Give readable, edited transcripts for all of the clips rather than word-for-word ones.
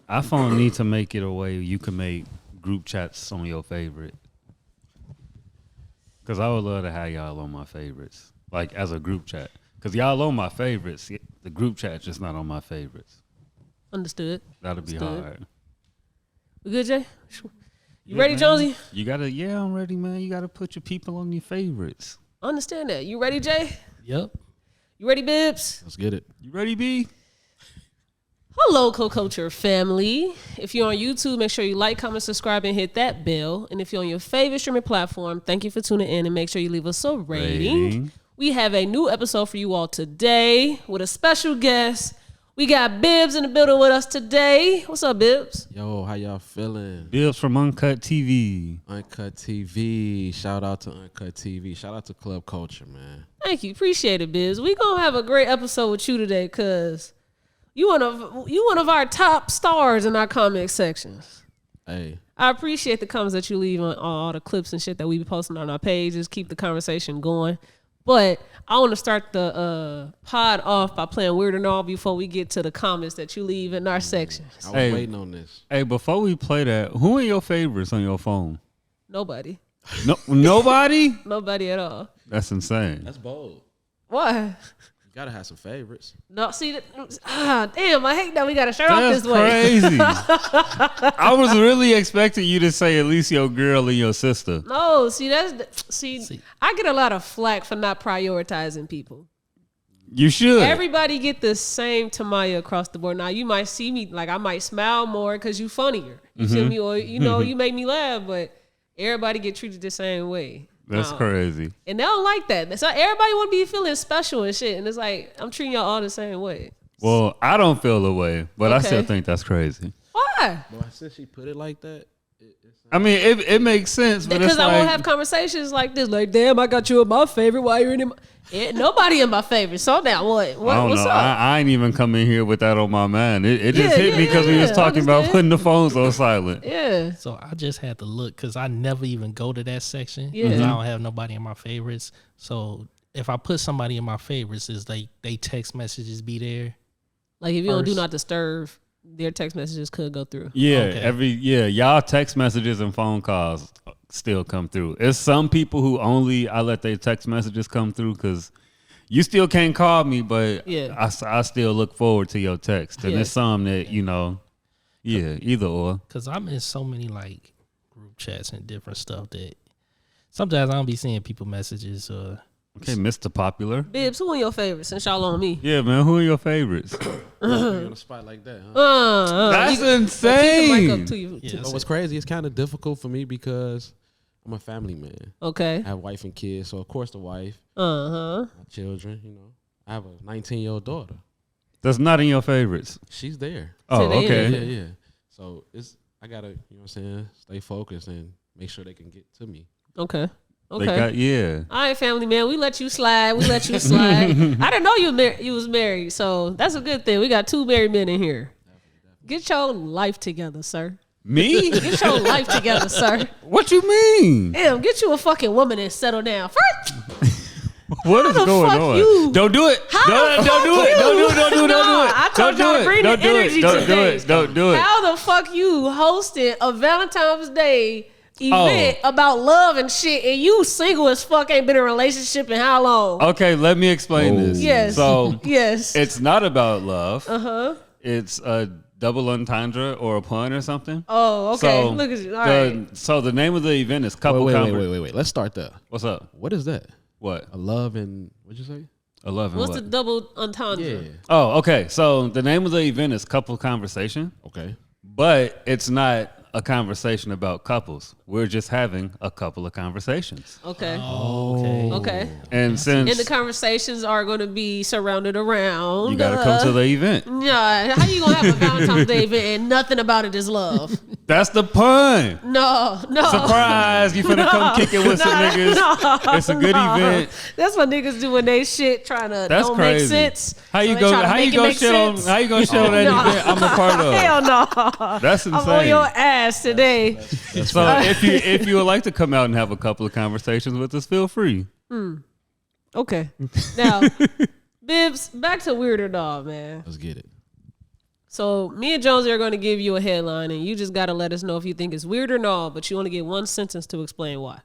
iPhone need to make it a way you can make group chats on your favorite. Because I would love to have y'all on my favorites, like as a group chat. Because y'all on my favorites, the group chat's just not on my favorites. Understood. That'll be hard. We good, Jay? You ready, man. Jonesy? You gotta, I'm ready, man. You gotta put your people on your favorites. I understand that. You ready, Jay? Yep. You ready, Bibbs? Let's get it. You ready, B? Hello, Co-Culture family. If you're on YouTube, make sure you like, comment, subscribe, and hit that bell. And if you're on your favorite streaming platform, thank you for tuning in and make sure you leave us a rating. We have a new episode for you all today with a special guest. We got Bibbs in the building with us today. What's up, Bibbs? Yo, how y'all feeling? Bibbs from Unkut TV. Unkut TV. Shout out to Unkut TV. Shout out to Club Culture, man. Thank you. Appreciate it, Bibbs. We gonna have a great episode with you today because you one of our top stars in our comment sections. Hey. I appreciate the comments that you leave on all the clips and shit that we be posting on our pages. Keep the conversation going. But I want to start the pod off by playing Weird and All before we get to the comments that you leave in our sections. I was waiting on this. Hey, before we play that, who are your favorites on your phone? Nobody. No, nobody? Nobody at all. That's insane. That's bold. Why? You gotta have some favorites. No, see, damn, I hate that we got to start off this way. Crazy. I was really expecting you to say at least your girl and your sister. No, see, I get a lot of flack for not prioritizing people. You should. Everybody get the same Tamaya across the board. Now, you might see me, like, I might smile more because you funnier. You feel me? Or, you make me laugh, but everybody get treated the same way. That's crazy. And they don't like that. So everybody want to be feeling special and shit. And it's like, I'm treating y'all all the same way. Well, I don't feel the way, but I still think that's crazy. Why? Well, since she put it like that, I mean, it makes sense. But because I won't have conversations like this. Like, damn, I got you in my favorite. Why you in nobody in my favorite. So now what? I don't what's know. up? I ain't even come in here with that on my mind. It just hit me because we was talking about putting the phones on silent. Yeah. So I just had to look because I never even go to that section. Yeah. I don't have nobody in my favorites. So if I put somebody in my favorites, is they text messages be there? Like if you don't do not disturb, their text messages could go through. Yeah, Okay. Y'all text messages and phone calls still come through. It's some people who I let their text messages come through because you still can't call me, but I still look forward to your text. And it's some that, either or. Because I'm in so many like group chats and different stuff that sometimes I don't be seeing people messages. Okay, Mr. Popular. Bibbs, who are your favorites since y'all on me? Yeah, man, who are your favorites? on the spot like that, huh? That's insane. What's crazy, it's kind of difficult for me because I'm a family man. Okay. I have a wife and kids, so of course the wife, my children, I have a 19-year-old daughter. That's not in your favorites. She's there. Oh, okay. Yeah. So I gotta, stay focused and make sure they can get to me. Okay. All right, family man, we let you slide. I didn't know you was married, so that's a good thing. We got 2 married men in here. Definitely. Get your life together, sir. Me? Get your life together, sir. What you mean? Damn, get you a fucking woman and settle down. First, what is going on? You? Don't do it. Don't do it. I told y'all to bring the energy today. Don't do it. How the fuck you hosted a Valentine's Day event about love and shit, and you single as fuck, ain't been in a relationship in how long? Okay, let me explain this. Yes. So yes, it's not about love. It's a double entendre or a pun or something. Oh, okay. So, look at you. All right. So the name of the event is Couple Wait. Let's start there. What's up? What is that? What? A love and what'd you say? 11. What's the double entendre? Yeah. Oh, okay. So the name of the event is Couple Conversation. Okay. But it's not a conversation about couples. We're just having a couple of conversations. Okay. Okay. And since the conversations are going to be surrounded around, you got to come to the event. Yeah. How you gonna have a Valentine's Day event and nothing about it is love? That's the pun. No. Surprise! You finna come kick it with some niggas. No. It's a good event. That's what niggas doing they shit trying to That's don't crazy. make sense. How you gonna shit on that event I'm a part of? Hell no. That's insane. I'm on your ass today. So if you would like to come out and have a couple of conversations with us, feel free. Okay. Now, Bibbs, back to Weird or Not, man. Let's get it. So me and Jonesy are going to give you a headline, and you just got to let us know if you think it's weird or not, but you only get one sentence to explain why.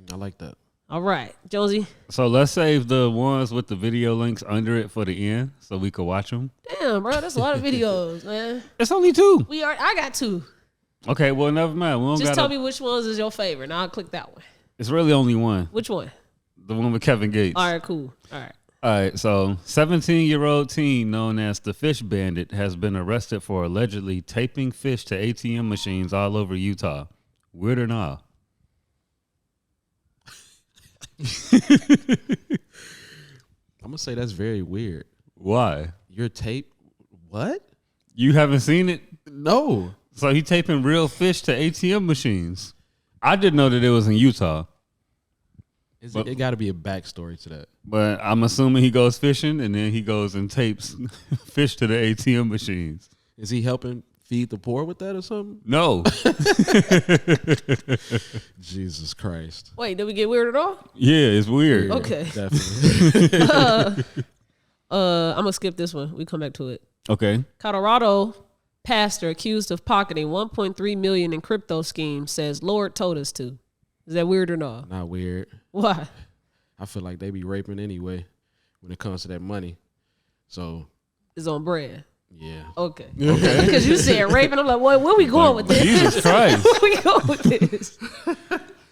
I like that. All right, Jonesy. So let's save the ones with the video links under it for the end so we can watch them. Damn, bro, that's a lot of videos, man. It's only 2. I got 2. Okay, well, never mind. We don't Just tell me which ones is your favorite, and I'll click that one. It's really only one. Which one? The one with Kevin Gates. All right, cool. All right, so 17-year-old teen known as the Fish Bandit has been arrested for allegedly taping fish to ATM machines all over Utah. Weird or not? I'm gonna say that's very weird. Why? Your tape? What? You haven't seen it? No. So he taping real fish to ATM machines. I didn't know that it was in Utah. It got to be a backstory to that. But I'm assuming he goes fishing and then he goes and tapes fish to the ATM machines. Is he helping feed the poor with that or something? No. Jesus Christ. Wait, did we get weird at all? Yeah, it's weird. Okay. Definitely. I'm going to skip this one. We come back to it. Okay. Colorado pastor accused of pocketing $1.3 million in crypto scheme says Lord told us to. Is that weird or not? Not weird. Why? I feel like they be raping anyway when it comes to that money. So it's on brand. Yeah. Okay. Because you said raping. I'm like, where we going with this? Jesus Christ. Where we going with this?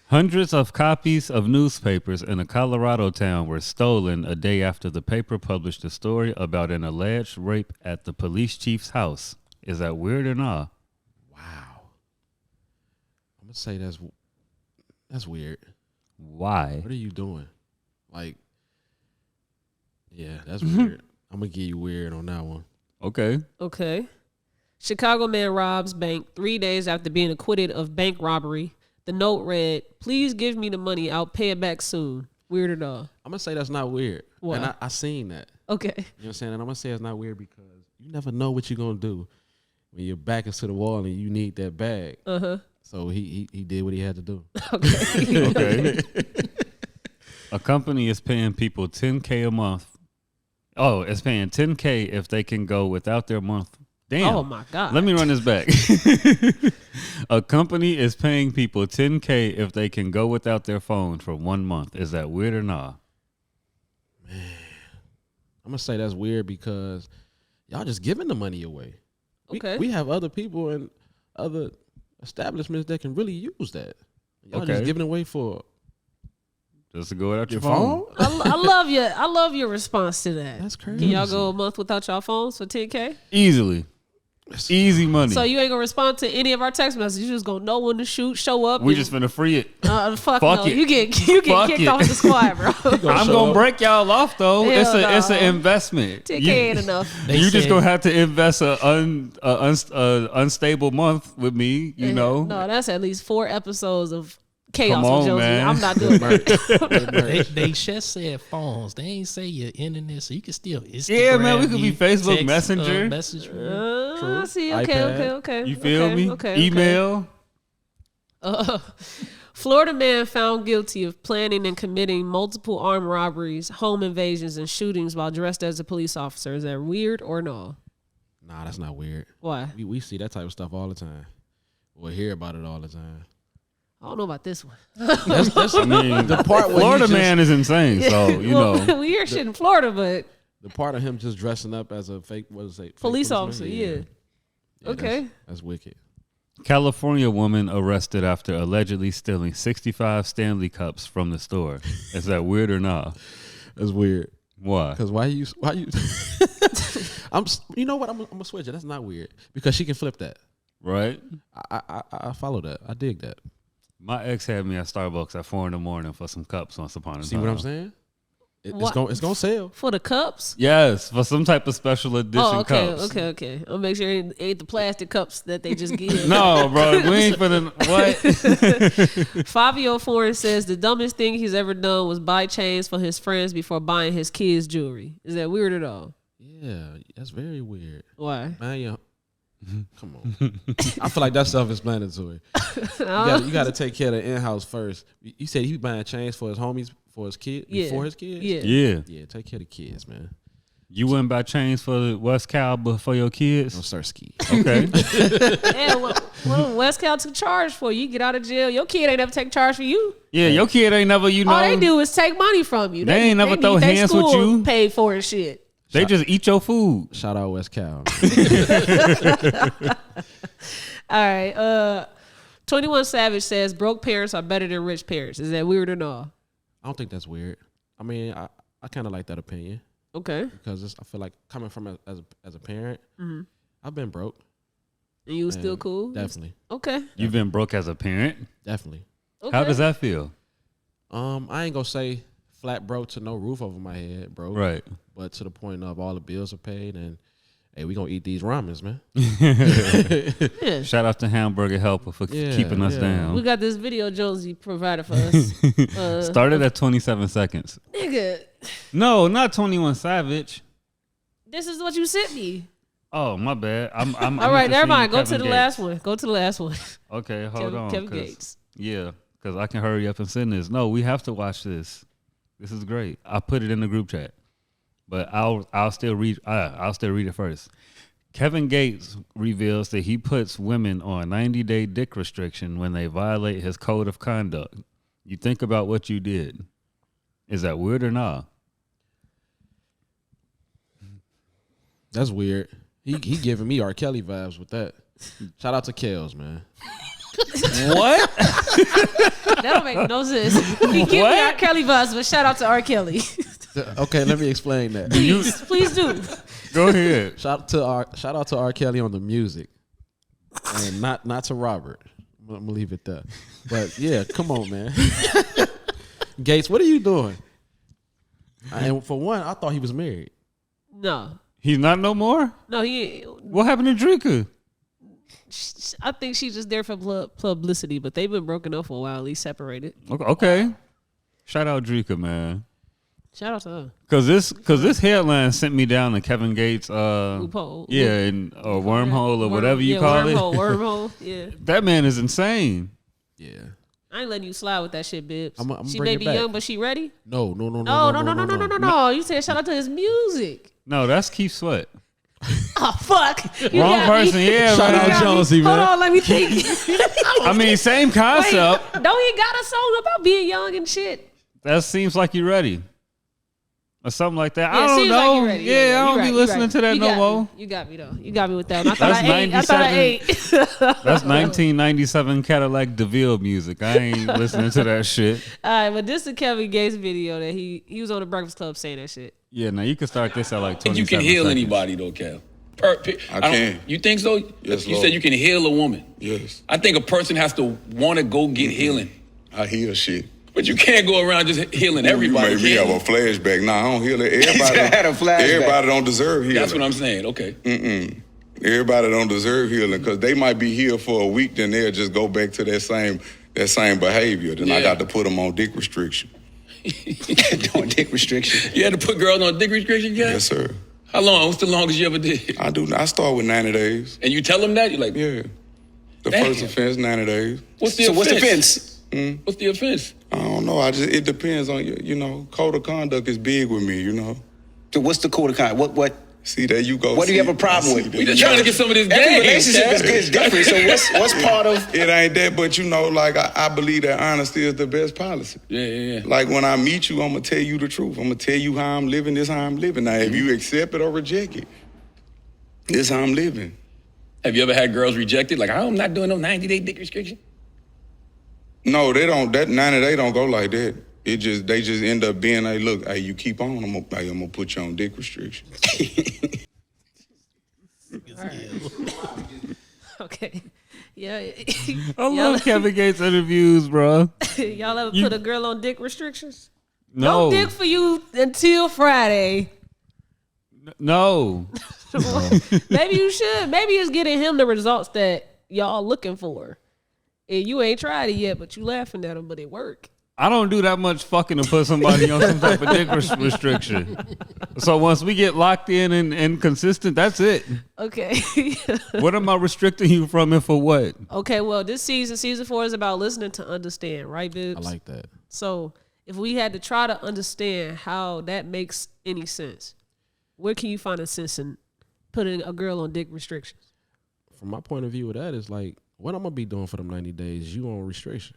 Hundreds of copies of newspapers in a Colorado town were stolen a day after the paper published a story about an alleged rape at the police chief's house. Is that weird or not? Wow. I'm going to say that's weird. Why? What are you doing? Like, yeah, that's weird. I'm going to give you weird on that one. Okay. Chicago man robs bank 3 days after being acquitted of bank robbery. The note read, "Please give me the money. I'll pay it back soon." Weird or not? I'm going to say that's not weird. Why? And I seen that. Okay. You know what I'm saying? And I'm going to say it's not weird because you never know what you're going to do when your back is to the wall and you need that bag. Uh-huh. So he did what he had to do. Okay. A company is paying people $10K a month. Oh, it's paying $10K if they can go without their month. Damn. Oh my God. Let me run this back. A company is paying people $10K if they can go without their phone for 1 month. Is that weird or not? Man, I'm gonna say that's weird because y'all just giving the money away. We have other people and other establishments that can really use that. Y'all just giving away for just to go without your phone. I love your response to that. That's crazy. Can y'all go a month without y'all phones for $10K? Easily. Easy money. So you ain't gonna respond to any of our text messages. You just gonna know when to show up. We just finna free it. Fuck no. it. You get kicked off the squad, bro. I'm gonna break y'all off though. Hell It's an investment. $10K ain't enough. You just gonna have to invest a unstable month with me. You know. No, that's at least 4 episodes of chaos Come on, with Jonesy. man. I'm not doing that. They just said phones. They ain't say your internet, so you can still Instagram. Yeah, man, we could be Facebook text, Messenger. message. True. See, iPad. okay. You feel me? Okay. Email. Florida man found guilty of planning and committing multiple armed robberies, home invasions, and shootings while dressed as a police officer. Is that weird or no? Nah, that's not weird. Why? We see that type of stuff all the time. We'll hear about it all the time. I don't know about this one. That's I mean, the part where Florida man is insane. So you know, we hear shit in Florida, but the part of him just dressing up as a fake, what is it? police officer, yeah. Okay. That's wicked. California woman arrested after allegedly stealing 65 Stanley cups from the store. Is that weird or not? That's weird. Why? Because why you? You know what? I'm gonna switch it. That's not weird because she can flip that. Right? I follow that. I dig that. My ex had me at Starbucks at 4 a.m. for some cups once upon a time. See what I'm saying? It's gonna sell For the cups? Yes, for some type of special edition cups. Okay. I'll make sure it ain't the plastic cups that they just give. No, bro, we ain't finna what? Fabio Foreign says the dumbest thing he's ever done was buy chains for his friends before buying his kids' jewelry. Is that weird at all? Yeah, that's very weird. Why? Man, come on. I feel like that's self-explanatory. You got to take care of the in-house first. You said he buying chains for his homies, for his kid, before his kids? Yeah. Yeah, take care of the kids, man. You wouldn't buy chains for West Cal, but for your kids? No, Sirski. Okay. Yeah, what West Cal took charge for? You get out of jail, your kid ain't never take charge for you. Yeah, your kid ain't never, All they do is take money from you. They ain't never throw hands with you. Paid for and shit. They just eat your food. Shout out West Cal. All right. 21 Savage says broke parents are better than rich parents. Is that weird or no? I don't think that's weird. I mean, I kind of like that opinion. Okay. Because I feel like coming from as a parent, I've been broke. And you still cool? Definitely. Okay. You've been broke as a parent? Definitely. Okay. How does that feel? I ain't gonna say flat broke to no roof over my head, bro. Right. But to the point of all the bills are paid and hey, we gonna eat these ramens, man. Yeah. Shout out to Hamburger Helper for keeping us down. We got this video Jonesy provided for us. Started at 27 seconds. Nigga. No, not 21 Savage. This is what you sent me. Oh, my bad. I'm all right, never mind. Go to Kevin the Gates. last one. Go to the last one. Okay, hold on. Kevin Gates. Yeah, because I can hurry up and send this. No, we have to watch this. This is great. I put it in the group chat, but I'll still read. I'll still read it first. Kevin Gates reveals that he puts women on 90-day dick restriction when they violate his code of conduct. You think about what you did. Is that weird or not? That's weird. He giving me R. Kelly vibes with that. Shout out to Kels, man. What? That don't make no sense. He give me R. Kelly vibes, but shout out to R. Kelly. Okay, let me explain that. Please do. Go ahead. Shout out to R. Kelly on the music, and not to Robert. I'm gonna leave it there. But yeah, come on, man. Gates, what are you doing? And for one, I thought he was married. No. He's not no more? No, he. What happened to Drinker? I think she's just there for publicity, but they've been broken up for a while, at least separated. Okay. Shout out Drinker, man. Shout out to her. Cause this headline sent me down to Kevin Gates loophole. Yeah, and or wormhole or whatever you call wormhole, yeah. That man is insane. Yeah. I ain't letting you slide with that shit, Bibbs. I'm she bring may it be back. young, but she ready? No. No. You said shout out to his music. No, that's Keith Sweat. Oh fuck! Wrong person. Yeah, shout man. out Jonesy, man. Hold on, let me think. I mean, same concept. Wait, don't he got a song about being young and shit? That seems like you're ready. Or something like that. Yeah, I don't seems know. like you're ready. Yeah, I don't be listening to that no more. You got me though. You got me with that one. I thought I ate. That's 1997 Cadillac DeVille music. I ain't listening to that shit. All right, but this is Kevin Gates video that he was on the Breakfast Club saying that shit. Yeah, now you can start this at like 27 You can heal seconds. anybody though, Kev. I can. You think so? Yes, you Lord. said you can heal a woman. Yes. I think a person has to want to go get healing. I heal shit. But you can't go around just healing everybody. You made me have a flashback. Nah, I don't heal it. Everybody, had a flashback. Everybody don't deserve healing. That's what I'm saying. Okay. Everybody don't deserve healing because they might be healed for a week, then they'll just go back to that same behavior. Then I got to put them on dick restriction. Doing dick restriction. You had to put girls on dick restriction, yeah? Yes, sir. How long? What's the longest you ever did? I start with 90 days. And you tell them that? You're like, Yeah. The Damn. first offense, 90 days. What's the offense? What's the offense? I don't know. It depends on you. Code of conduct is big with me. So what's the code of conduct? What? See, there you go. What do you have a problem with? We just trying to get some of this Every game. relationship is different. So what's part of? It ain't that, but I believe that honesty is the best policy. Yeah. Like when I meet you, I'm gonna tell you the truth. I'm gonna tell you how I'm living. This how I'm living. Now, if you accept it or reject it, this how I'm living. Have you ever had girls rejected? Like, I'm not doing no 90-day dick restriction. No, they don't. That 90 they don't go like that. They just end up being like, look, hey, you keep on. I'm gonna put you on dick restriction. Okay. Yeah. I love Kevin Gates interviews, bro. Y'all ever put a girl on dick restrictions? No. No dick for you until Friday. No. Maybe you should. Maybe it's getting him the results that y'all looking for. And you ain't tried it yet, but you laughing at him, but it worked. I don't do that much fucking to put somebody on some type of dick restriction. So once we get locked in and consistent, that's it. Okay. What am I restricting you from and for what? Okay, well, this season 4 is about listening to understand, right, Bibbs? I like that. So if we had to try to understand how that makes any sense. where can you find a sense in putting a girl on dick restrictions? From my point of view of that is like, what I'm gonna be doing for them 90 days? You on restriction,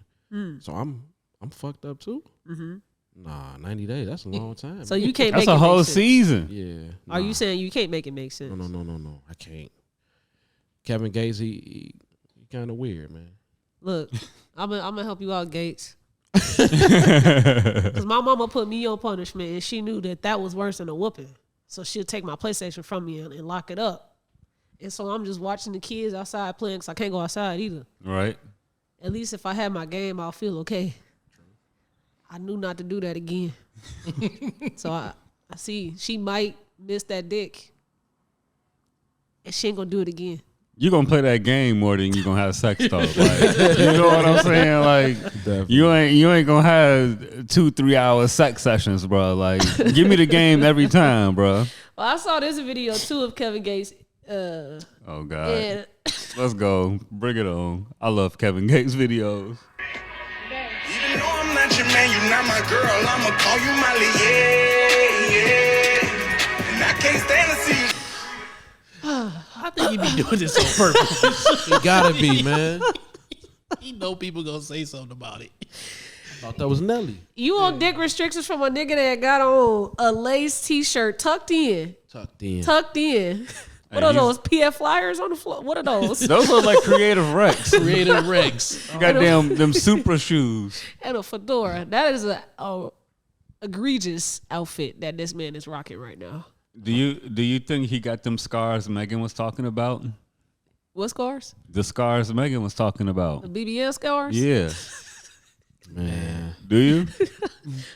so I'm fucked up too. Mm-hmm. Nah, 90 days, that's a long time. So you can't. That's make a it whole make sense. season. Yeah. Are you saying you can't make it make sense? No. I can't. Kevin Gates, he kind of weird, man. Look, I'm gonna help you out, Gates. Because my mama put me on punishment, and she knew that was worse than a whooping. So she'll take my PlayStation from me and lock it up. And so I'm just watching the kids outside playing because I can't go outside either. Right. At least if I had my game, I'll feel okay. I knew not to do that again. So I see she might miss that dick, and she ain't gonna do it again. You're gonna play that game more than you gonna have sex talk. Like, you know what I'm saying? Like, definitely. you ain't gonna have 2-3 hour sex sessions, bro. Like, give me the game every time, bro. Well, I saw this video too of Kevin Gates. Oh God, let's go, bring it on. I love Kevin Gates videos. Even though I'm not your man, you're not my girl. I'ma call you Molly, yeah. And I can't stand to see you. I think he be doing this on purpose. It gotta be, man. He know people gonna say something about it. Thought that was Nelly. You on dick restrictions from a nigga that got on a lace t-shirt tucked in. What are those PF Flyers on the floor? What are those? Those look like Creative Rex. Creative Rex. Goddamn them Supra shoes. And a fedora. That is a egregious outfit that this man is rocking right now. Do you think he got them scars Megan was talking about? What scars? The scars Megan was talking about. The BBL scars? Yeah. Man. Do you?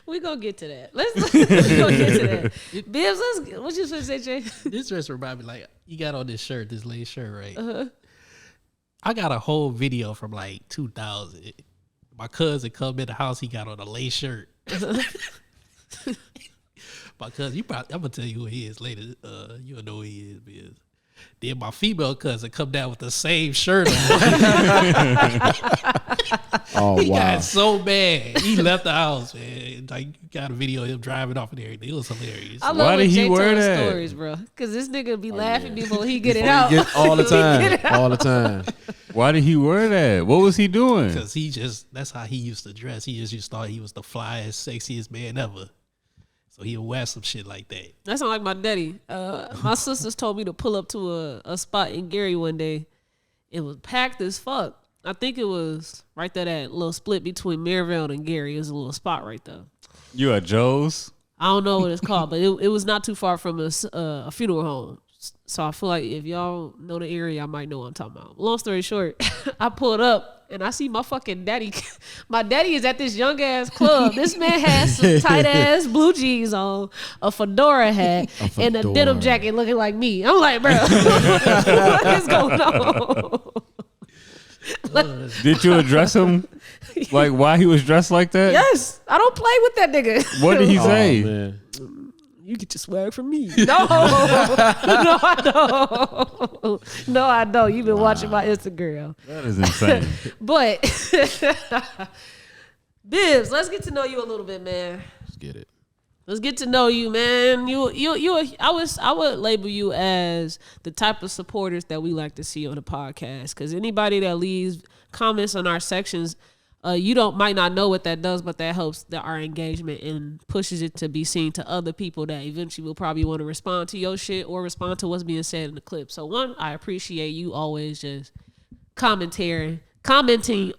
We gonna get to that. Let's go get to that. Bibbs, what you say, Jay? This dress remind me like you got on this shirt, this lace shirt, right? Uh-huh. I got a whole video from like 2000. My cousin come in the house, he got on a lace shirt. My cousin, I'm gonna tell you who he is later. You'll know who he is, Bibbs. Then my female cousin come down with the same shirt on. Oh, He wow. got so bad. He left the house, man. Like, got a video of him driving off and everything. It was hilarious. I love Why when did he Jay wear tells that? stories, bro. Because this nigga be laughing before he get it out. All the time. All the time. Why did he wear that? What was he doing? Because that's how he used to dress. He just thought he was the flyest, sexiest man ever. So he'll wear some shit like that. That sound like my daddy. My sisters told me to pull up to a spot in Gary one day. It was packed as fuck. I think it was right there, that little split between Maryville and Gary. It was a little spot right there. You at Joe's? I don't know what it's called, but it was not too far from a funeral home. So I feel like if y'all know the area, I might know what I'm talking about. Long story short, I pulled up and I see my fucking daddy. My daddy is at this young ass club. This man has some tight ass blue jeans on, a fedora hat, and a denim jacket looking like me. I'm like, bro, what is going on? Did you address him? Like why he was dressed like that? Yes, I don't play with that nigga. What did he say? Man. You get your swag from me. No, no, I don't. No, I don't. You've been watching my Instagram. That is insane. But Bibbs, let's get to know you a little bit, man. Let's get it. Let's get to know you, man. I would label you as the type of supporters that we like to see on the podcast. Because anybody that leaves comments on our sections, you might not know what that does, but that helps our engagement and pushes it to be seen to other people that eventually will probably want to respond to your shit or respond to what's being said in the clip. So one, I appreciate you always just commenting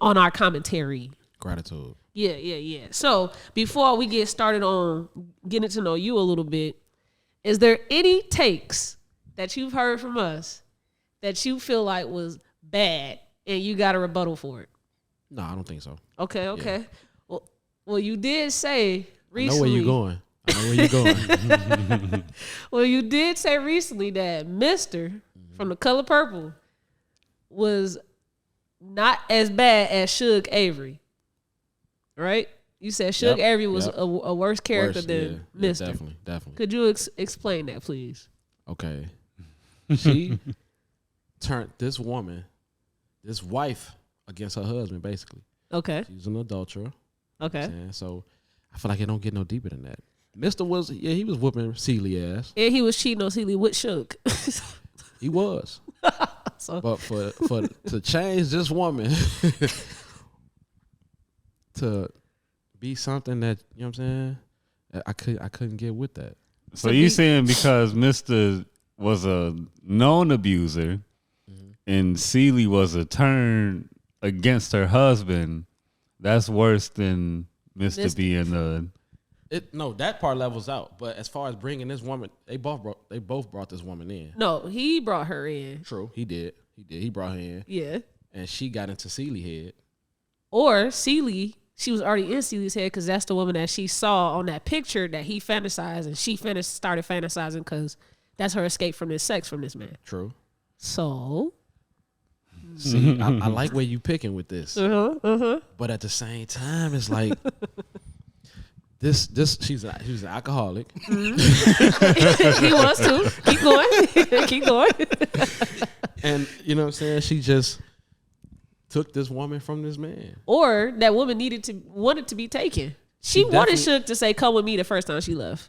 on our commentary. Gratitude. Yeah. So before we get started on getting to know you a little bit, is there any takes that you've heard from us that you feel like was bad and you got a rebuttal for it? No, I don't think so. Okay. Yeah. Well, you did say recently. I know where you're going. Well, you did say recently that Mr. from The Color Purple was not as bad as Suge Avery. Right? You said Suge Avery was a worse character than Mr. Yeah, definitely. Could you explain that, please? Okay. She turned this wife, against her husband, basically. Okay. She's an adulterer. Okay. So I feel like it don't get no deeper than that. Mr. was he was whooping Celie ass. And he was cheating on Celie with Suge. He was. So. But for to change this woman to be something that, you know what I'm saying, I couldn't get with that. So you saying because Mr. was a known abuser and Celie was a turn against her husband, that's worse than Mr. being a... No, that part levels out. But as far as bringing this woman, they both brought this woman in. No, he brought her in. True, he did. He brought her in. Yeah. And she got into Celie's head. Or Celie, she was already in Celie's head because that's the woman that she saw on that picture that he fantasized, and she started fantasizing because that's her escape from this sex from this man. True. So... See, I like where you picking with this. But at the same time, it's like... This she's an alcoholic. Mm-hmm. He was too. Keep going. And you know what I'm saying? She just took this woman from this man. Or that woman wanted to be taken. She wanted Suge to say, "Come with me" the first time she left,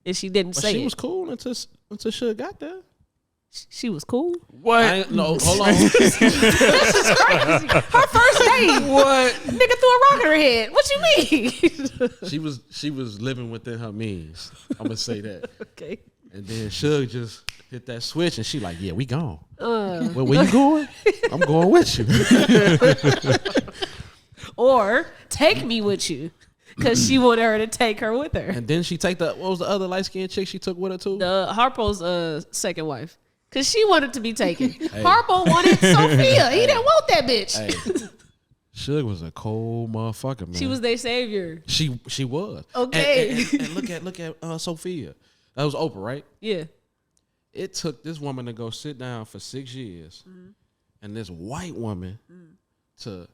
and she didn't say she it. was cool until Suge got there. She was cool. What? No, hold on. This is crazy. Her first date. What? Nigga threw a rock in her head. What you mean? She was living within her means. I'm gonna say that. Okay. And then Suge just hit that switch, and she like, "Yeah, we gone. Where you going? I'm going with you." Or take me with you, because she wanted her to take her with her. And then she take what was the other light skinned chick she took with her too? The Harpo's second wife. Because she wanted to be taken. Hey. Harpo wanted Sophia. He didn't want that bitch. Hey. Suge was a cold motherfucker, man. She was their savior. She was. Okay. And look at Sophia. That was Oprah, right? Yeah. It took this woman to go sit down for 6 years, and this white woman to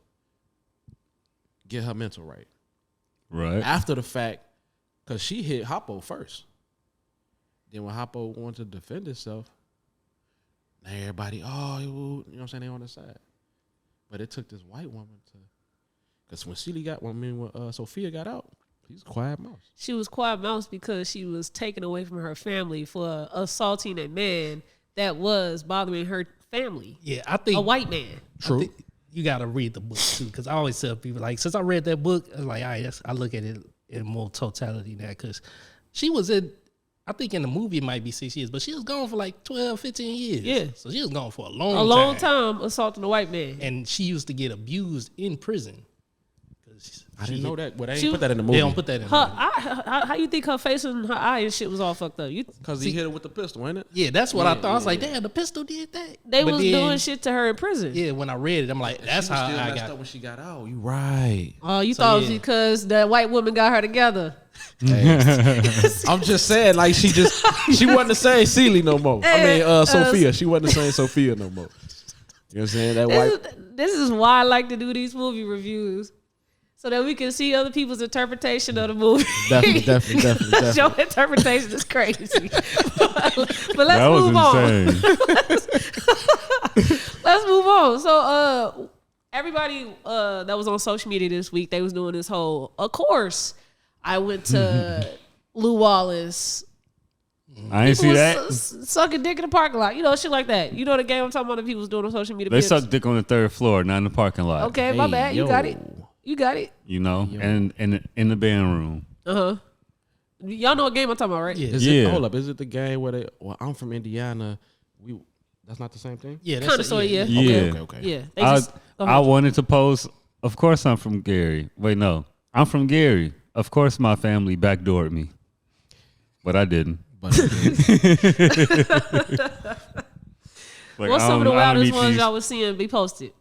get her mental right. Right. After the fact, because she hit Harpo first. Then when Harpo wanted to defend himself, now everybody, you know what I'm saying, they on the side. But it took this white woman to, because when Sophia got out, she's a quiet mouse. She was quiet mouse because she was taken away from her family for assaulting a man that was bothering her family. Yeah, I think a white man. True. You got to read the book too, because I always tell people, like, since I read that book, I was like, all right, I look at it in more totality now, because she was I think in the movie it might be 6 years, but she was gone for like 12, 15 years. Yeah. So she was gone for a long time assaulting a white man. And she used to get abused in prison. I didn't know that, but they didn't put that in the movie. They don't put that in the movie. How you think her face and her eye and shit was all fucked up? Because he hit her with the pistol, wasn't it? Yeah, that's what I thought. I was like, damn, the pistol did that. They was doing shit to her in prison. Yeah, when I read it, I'm like, that's how I got up when she got out. You right. Oh, you thought it was because that white woman got her together. Hey. I'm just saying, like, she wasn't the same Celie no more. Sophia. She wasn't the same Sophia no more. You know what I'm saying? This is why I like to do these movie reviews. So that we can see other people's interpretation of the movie. Definitely. Your interpretation is crazy. but let's move on. Let's move on. So everybody that was on social media this week, they was doing this whole, of course, I went to Lou Wallace. I ain't see that. Sucking dick in the parking lot. You know, shit like that. You know the game I'm talking about that people was doing on social media. They suck dick on the third floor, not in the parking lot. Okay, my bad. You got it. You got it. You know, and in the band room. Y'all know what game I'm talking about, right? Yeah. Hold up. Is it the game where I'm from Indiana. That's not the same thing? Yeah. Kind of sort of, yeah. Okay. Yeah. I wanted to post, of course I'm from Gary. Wait, no. I'm from Gary. Of course my family backdoored me. But I didn't. What's some of the wildest ones y'all was seeing be posted?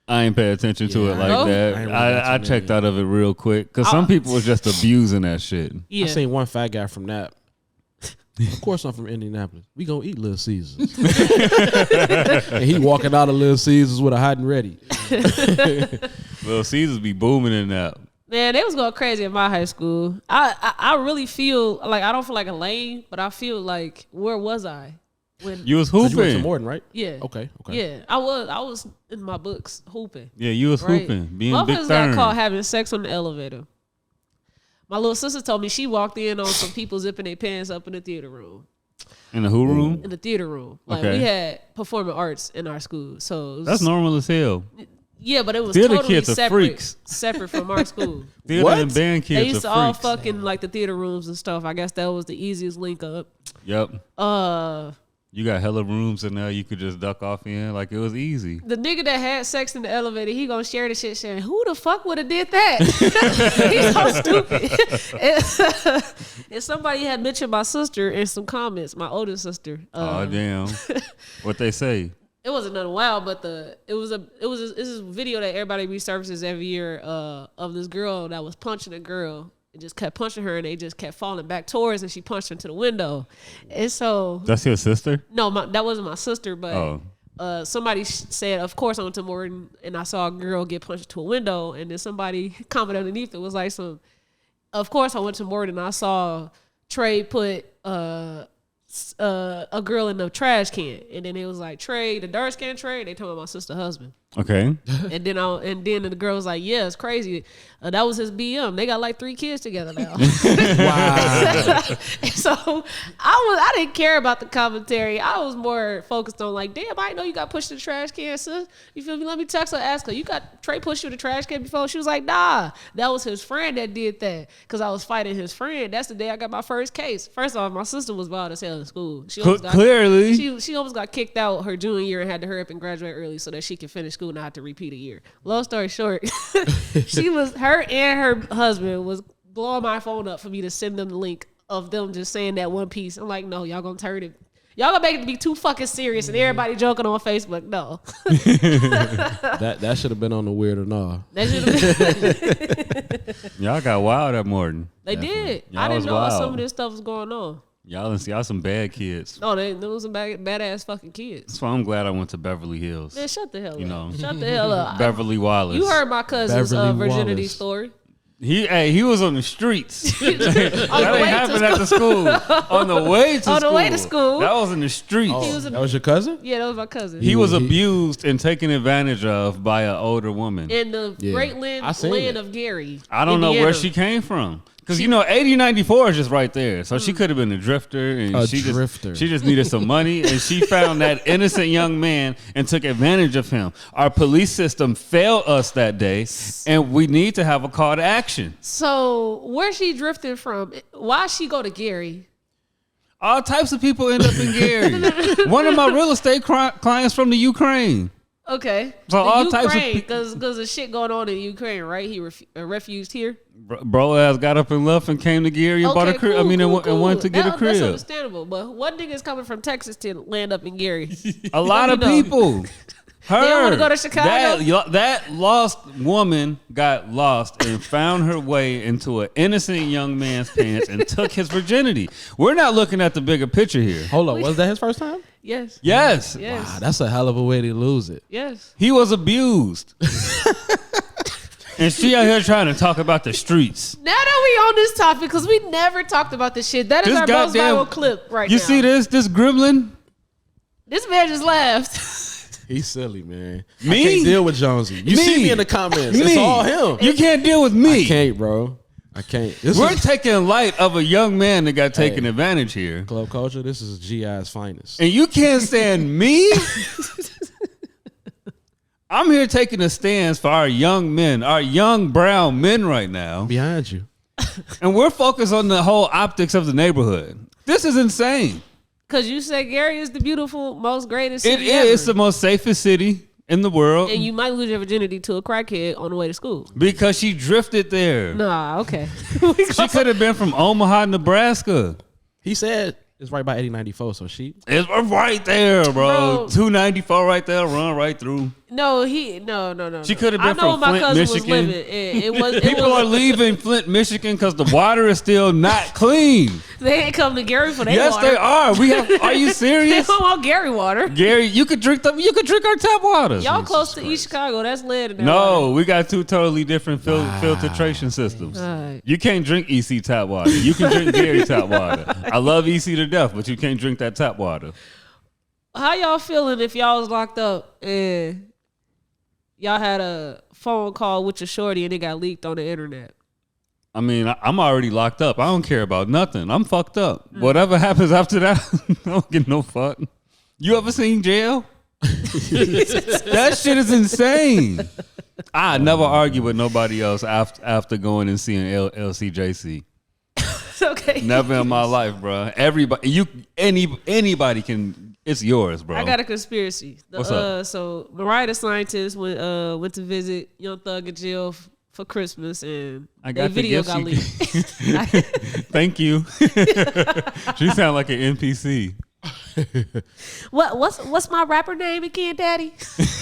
I ain't pay attention to it like that. I checked out of it real quick because some people was just abusing that shit. Yeah. I seen one fat guy from that. Of course, I'm from Indianapolis. We gonna eat Little Caesars, and he walking out of Little Caesars with a hot and ready. Little Caesars be booming in that. Man, they was going crazy in my high school. I really feel like, I don't feel like a lame, but I feel like, where was I? When you was hooping. You went to Morton, right? Yeah. Okay. Yeah, I was in my books hooping. Yeah, you was hooping. Being Big Motherfuckers Thurn. got caught having sex on the elevator. My little sister told me she walked in on some people zipping their pants up in the theater room. In the who room? In the theater room. Like we had performing arts in our school. So that's normal as hell. Yeah, but it was theater totally kids are freaks. separate from our school. Theater and band kids They used to are all freaks. fucking like the theater rooms and stuff. I guess that was the easiest link up. Yep. You got hella rooms in there you could just duck off in. Like, it was easy. The nigga that had sex in the elevator, he gonna share the shit saying, who the fuck would have did that? He's so stupid. And somebody had mentioned my sister in some comments, my oldest sister. Oh, damn. What they say? It wasn't nothing wild, but this is a video that everybody resurfaces every year of this girl that was punching a girl. It just kept punching her, and they just kept falling back towards, and she punched into the window. And so that's your sister? No, that wasn't my sister, but somebody said, of course, I went to Morton, and I saw a girl get punched into a window, and then somebody commented underneath it was like of course, I went to Morton, and I saw Trey put a girl in the trash can, and then it was like Trey, the dark skin Trey. They told me my sister's husband. Okay. And then the girl was like, "Yeah, it's crazy. That was his BM. They got like 3 kids together now." Wow. So I didn't care about the commentary. I was more focused on like, damn, I didn't know you got pushed in the trash can, sis. You feel me? Let me text her, ask her, you got Trey pushed you in the trash can before? She was like, nah, that was his friend that did that because I was fighting his friend. That's the day I got my first case. First off, my sister was wild as hell in school. She almost got kicked out her junior year and had to hurry up and graduate early so that she could finish school and not have to repeat a year. Long story short, her and her husband was blowing my phone up for me to send them the link of them just saying that one piece. I'm like, no, y'all gonna turn it. Y'all gonna make it to be too fucking serious and everybody joking on Facebook. No. that should have been on the Weird or Nah. That should have been. Y'all got wild at Morton. They did. Y'all I didn't know wild. some of this stuff was going on. Y'all some bad kids. No, they was some badass fucking kids. That's why I'm glad I went to Beverly Hills. Man, shut the hell you up. Know, shut the hell up. Beverly Wallace. You heard my cousin's virginity story. He was on the streets. That ain't happened at the school. On the way to school. That was in the streets. Oh, that was your cousin? Yeah, that was my cousin. He was abused and taken advantage of by an older woman. In the great land of Gary. I don't know where she came from. Because, 8094 is just right there. So she could have been a drifter. And she just needed some money. And she found that innocent young man and took advantage of him. Our police system failed us that day. And we need to have a call to action. So where she drifted from? Why she go to Gary? All types of people end up in Gary. One of my real estate clients from the Ukraine. Okay. So all types of because of shit going on in Ukraine, right? He refused here. Bro ass got up and left and came to Gary and bought a crib. Cool, and went to get a crib. That's understandable. But what niggas coming from Texas to land up in Gary? A lot of people. They don't want to go to Chicago. That lost woman got lost and found her way into an innocent young man's pants and took his virginity. We're not looking at the bigger picture here. Hold on, was that his first time? Yes. Yes. Wow, that's a hell of a way to lose it. Yes. He was abused. And she out here trying to talk about the streets. Now that we on this topic, because we never talked about this shit. That is our most viral clip right now. You see this gremlin? This man just laughed. He's silly, man. Me? I can't deal with Jonesy. You see me in the comments. It's all him. You can't deal with me. I can't, bro. I can't. We're taking light of a young man that got taken advantage here. Club culture, this is GI's finest. And you can't stand me? I'm here taking a stance for our young men, our young brown men right now. Behind you. And we're focused on the whole optics of the neighborhood. This is insane. Because you say Gary is the beautiful, most greatest city ever. It's the most safest city in the world. And you might lose your virginity to a crackhead on the way to school. Because she drifted there. Nah, okay. She could have been from Omaha, Nebraska. He said it's right by 8094, so she... It's right there, bro. 294 right there, run right through. No. She could have been from Flint, Michigan. People are leaving Flint, Michigan because the water is still not clean. They ain't come to Gary for their water. Yes, they are. Are you serious? They don't want Gary water. Gary, you could drink them. You could drink our tap water. Y'all close to East Chicago. That's lead in that No, water. we got 2 totally different filtration systems. Right. You can't drink EC tap water. You can drink Gary tap water. I love EC to death, but you can't drink that tap water. How y'all feeling if y'all was locked up and y'all had a phone call with your shorty and it got leaked on the internet? I mean, I'm already locked up. I don't care about nothing. I'm fucked up. Whatever happens after that, I don't get no fuck. You ever seen jail? That shit is insane. I never argue with nobody else after going and seeing LCJC. Okay. Never in my life, bro. Everybody, anybody can. It's yours, bro. I got a conspiracy. What's up? So Mariah the Scientist went to visit Young Thug in jail for Christmas, and that video got leaked. Thank you. She sound like an NPC. What's my rapper name again, Daddy?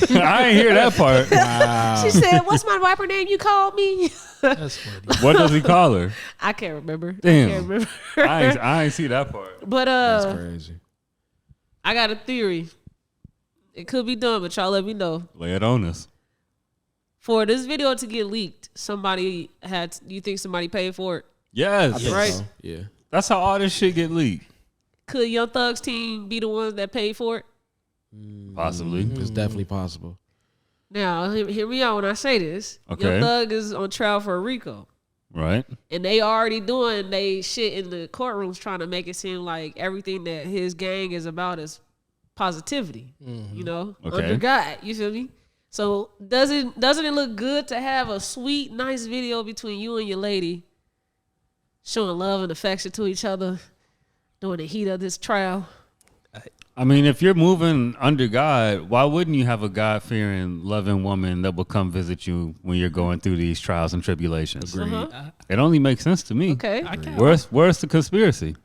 I ain't hear that part. Wow. She said, "What's my rapper name? You called me." That's funny. What does he call her? I can't remember. Damn. I can't remember. I ain't see that part. But That's crazy. I got a theory. It could be done, but y'all let me know. Lay it on us. For this video to get leaked, you think somebody paid for it? Yes. Right? So. Yeah. That's how all this shit get leaked. Could Young Thug's team be the ones that paid for it? Possibly. It's definitely possible. Now, hear me out when I say this. Okay. Young Thug is on trial for RICO. Right. And they already doing they shit in the courtrooms trying to make it seem like everything that his gang is about is positivity. You know? Okay. Under God. You feel me? So doesn't it look good to have a sweet, nice video between you and your lady showing love and affection to each other during the heat of this trial? I mean, if you're moving under God, why wouldn't you have a God-fearing, loving woman that will come visit you when you're going through these trials and tribulations? Agreed. It only makes sense to me. Okay. Where's the conspiracy?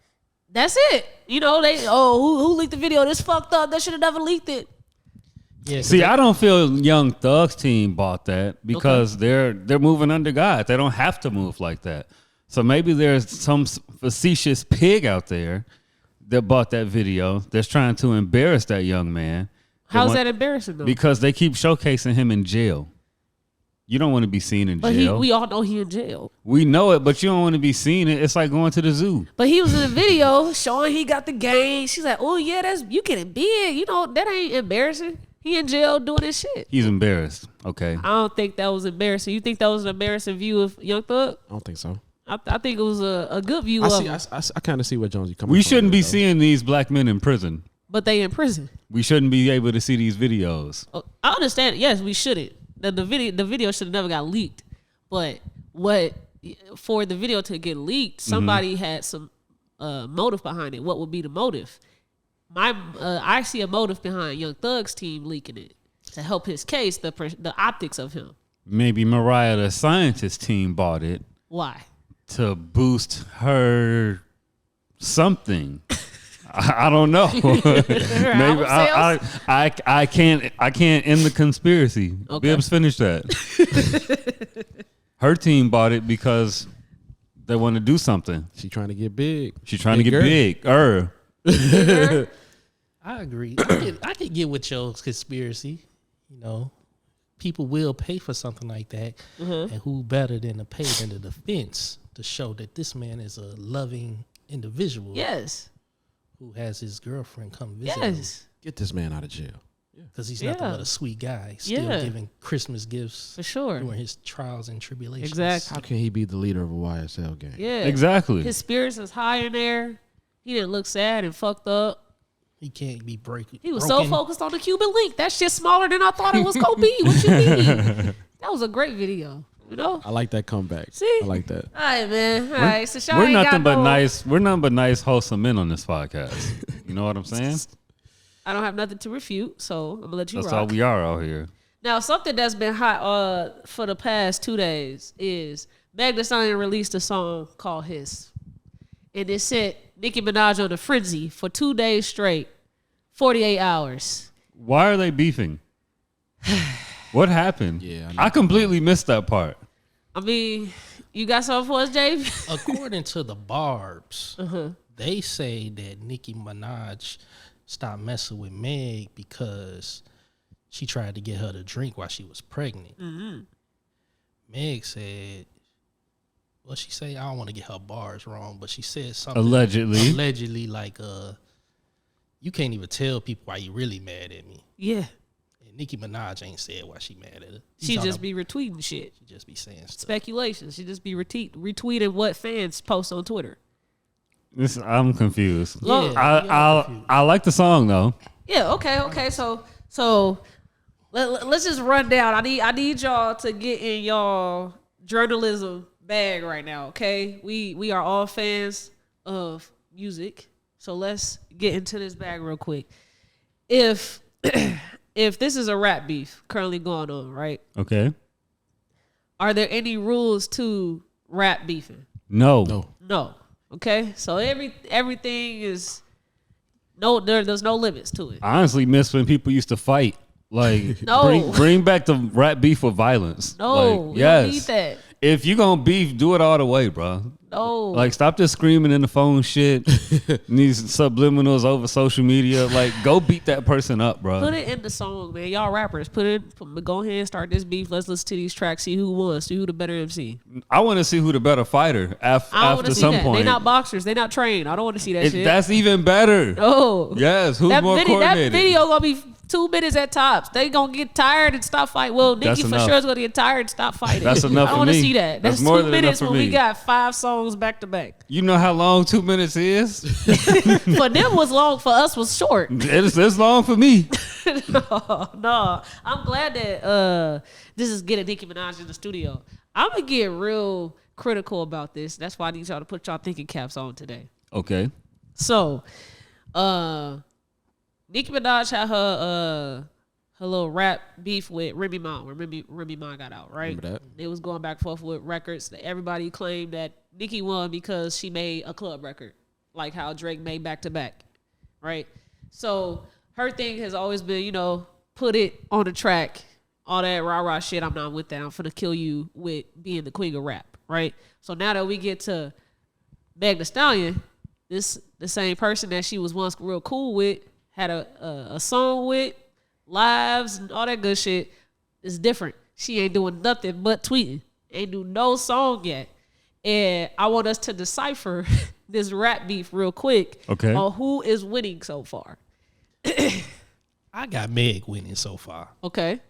That's it. You know, who leaked the video? This fucked up. They should have never leaked it. Yeah, See, I don't feel Young Thug's team bought that because they're moving under God. They don't have to move like that. So maybe there's some facetious pig out there that bought that video that's trying to embarrass that young man. How's that embarrassing though? Because they keep showcasing him in jail. You don't want to be seen in jail. But we all know he in jail. We know it, but you don't want to be seen it. It's like going to the zoo. But he was in the video showing he got the game. She's like, "Oh yeah, you getting big. You know that ain't embarrassing. He in jail doing this shit." He's embarrassed. Okay. I don't think that was embarrassing. You think that was an embarrassing view of Young Thug? I don't think so. I think it was a good view of him. I kind of see where Jonesy coming from. We shouldn't be though. seeing these black men in prison. But they in prison. We shouldn't be able to see these videos. I understand. Yes, we shouldn't. The video should have never got leaked. But for the video to get leaked, somebody had some motive behind it. What would be the motive? I see a motive behind Young Thug's team leaking it to help his case, the optics of him. Maybe Mariah the Scientist team bought it. Why? To boost her something. I don't know. Maybe I can't end the conspiracy. Okay. Bibbs finished that. Her team bought it because they want to do something. She trying to get big. She's trying to get big. I agree. I could get with your conspiracy. You know, people will pay for something like that, and who better than to pay than the defense to show that this man is a loving individual. Yes. Who has his girlfriend come visit Yes. him. Get this man out of jail. Because he's nothing but a sweet guy. Still giving Christmas gifts for sure during his trials and tribulations. Exactly. How can he be the leader of a YSL gang? Yeah. Exactly. His spirits is high in there. He didn't look sad and fucked up. He can't be breaking. He was so focused on the Cuban link. That shit's smaller than I thought it was gonna be. What you mean? That was a great video. You know? I like that comeback. See? I like that. All right, man. All right. So y'all We're ain't nothing got but no, nice. We're nothing but nice, wholesome men on this podcast. You know what I'm saying? I don't have nothing to refute, so I'm gonna let you That's rock. all we are out here. Now, something that's been hot for the past 2 days is Meg Thee Stallion released a song called Hiss. And it set Nicki Minaj on a frenzy for 2 days straight, 48 hours. Why are they beefing? What happened? Yeah, I completely missed that part. I mean, you got something for us, Dave? According to the Barbs, they say that Nicki Minaj stopped messing with Meg because she tried to get her to drink while she was pregnant. Meg said, well, she said, I don't want to get her bars wrong, but she said something. Allegedly, like, you can't even tell people why you really mad at me. Yeah. And Nicki Minaj ain't said why she mad at her. She just be retweeting shit. She just be saying stuff. Speculation. She just be retweeting what fans post on Twitter. I'm confused. Yeah, I like the song though. Yeah. Okay. So let's just run down. I need y'all to get in y'all journalism bag right now. Okay. We are all fans of music, so let's get into this bag real quick. If this is a rap beef currently going on, right? Okay. Are there any rules to rap beefing? No. Okay, so everything is there's no limits to it. I honestly miss when people used to fight. Like, bring back the rap beef with violence. No, like, yes. You don't need that. If you gonna beef, do it all the way, bro. No. Like, stop just screaming in the phone shit. These subliminals over social media. Like, go beat that person up, bro. Put it in the song, man. Y'all rappers, go ahead and start this beef. Let's listen to these tracks, see who won, see who the better MC. I want to see who the better fighter after some point. They not boxers. They not trained. I don't want to see that shit. That's even better. Oh. Yes, who's more coordinated? That video gonna be 2 minutes at tops. They gonna get tired and stop fighting. Well, Nicki for sure is gonna get tired and stop fighting. That's enough for me. I don't want to see that. That's more 2 than minutes enough for when me. we got 5 songs back to back. You know how long 2 minutes is? For them was long. For us was short. It's long for me. No. I'm glad that this is getting Nicki Minaj in the studio. I'm gonna get real critical about this. That's why I need y'all to put y'all thinking caps on today. Okay. So, Nicki Minaj had her little rap beef with Remy Ma when Remy Ma got out, right? Remember that? They was going back and forth with records. Everybody claimed that Nicki won because she made a club record, like how Drake made Back to Back, right? So her thing has always been, put it on the track, all that rah-rah shit. I'm not with that. I'm finna kill you with being the queen of rap, right? So now that we get to Meg Thee Stallion, the same person that she was once real cool with, had a song with, lives and all that good shit, is different. She ain't doing nothing but tweeting. Ain't do no song yet. And I want us to decipher this rap beef real quick on who is winning so far. I got Meg winning so far. Okay.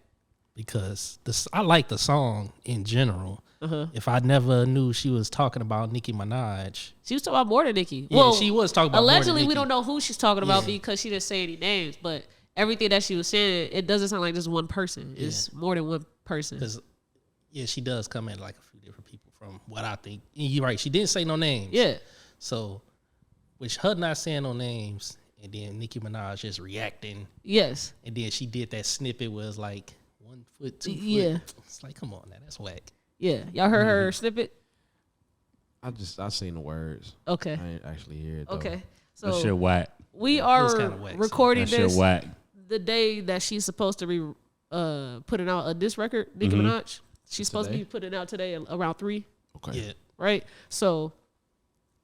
Because I like the song in general. Uh-huh. If I never knew she was talking about Nicki Minaj. She was talking about more than Nicki. Yeah, she was talking about allegedly, more than Nicki. We don't know who she's talking about because she didn't say any names. But everything that she was saying, it doesn't sound like just one person. It's more than one person. Because, she does come at like a few different people from what I think. And you're right. She didn't say no names. Yeah. So, with her not saying no names, and then Nicki Minaj just reacting. Yes. And then she did that snippet where it's like 1 foot, 2 foot. Yeah. It's like, come on now, that's whack. Yeah. Y'all heard her snippet? I seen the words. Okay. I ain't actually hear it though. Okay. So that shit whack. We are recording that this shit whack. the day that she's supposed to be putting out a diss record, Nicki Minaj. She's supposed to be putting it out today around 3. Okay. Yeah. Right? So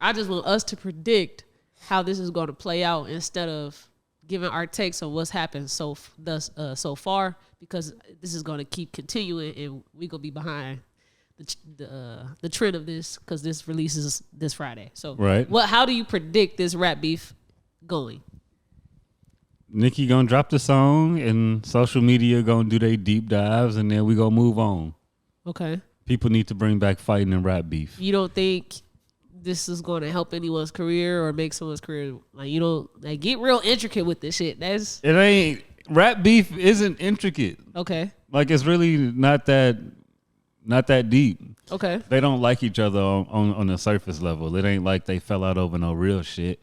I just want us to predict how this is going to play out instead of giving our takes on what's happened so far, because this is going to keep continuing and we're going to be behind the trend of this because this releases this Friday. So how do you predict this rap beef going? Nicki gonna drop the song and social media gonna do their deep dives and then we gonna move on. Okay. People need to bring back fighting and rap beef. You don't think this is going to help anyone's career or make someone's career get real intricate with this shit? It ain't. Rap beef isn't intricate. Okay. Like it's really not that deep. Okay. They don't like each other on the surface level. It ain't like they fell out over no real shit.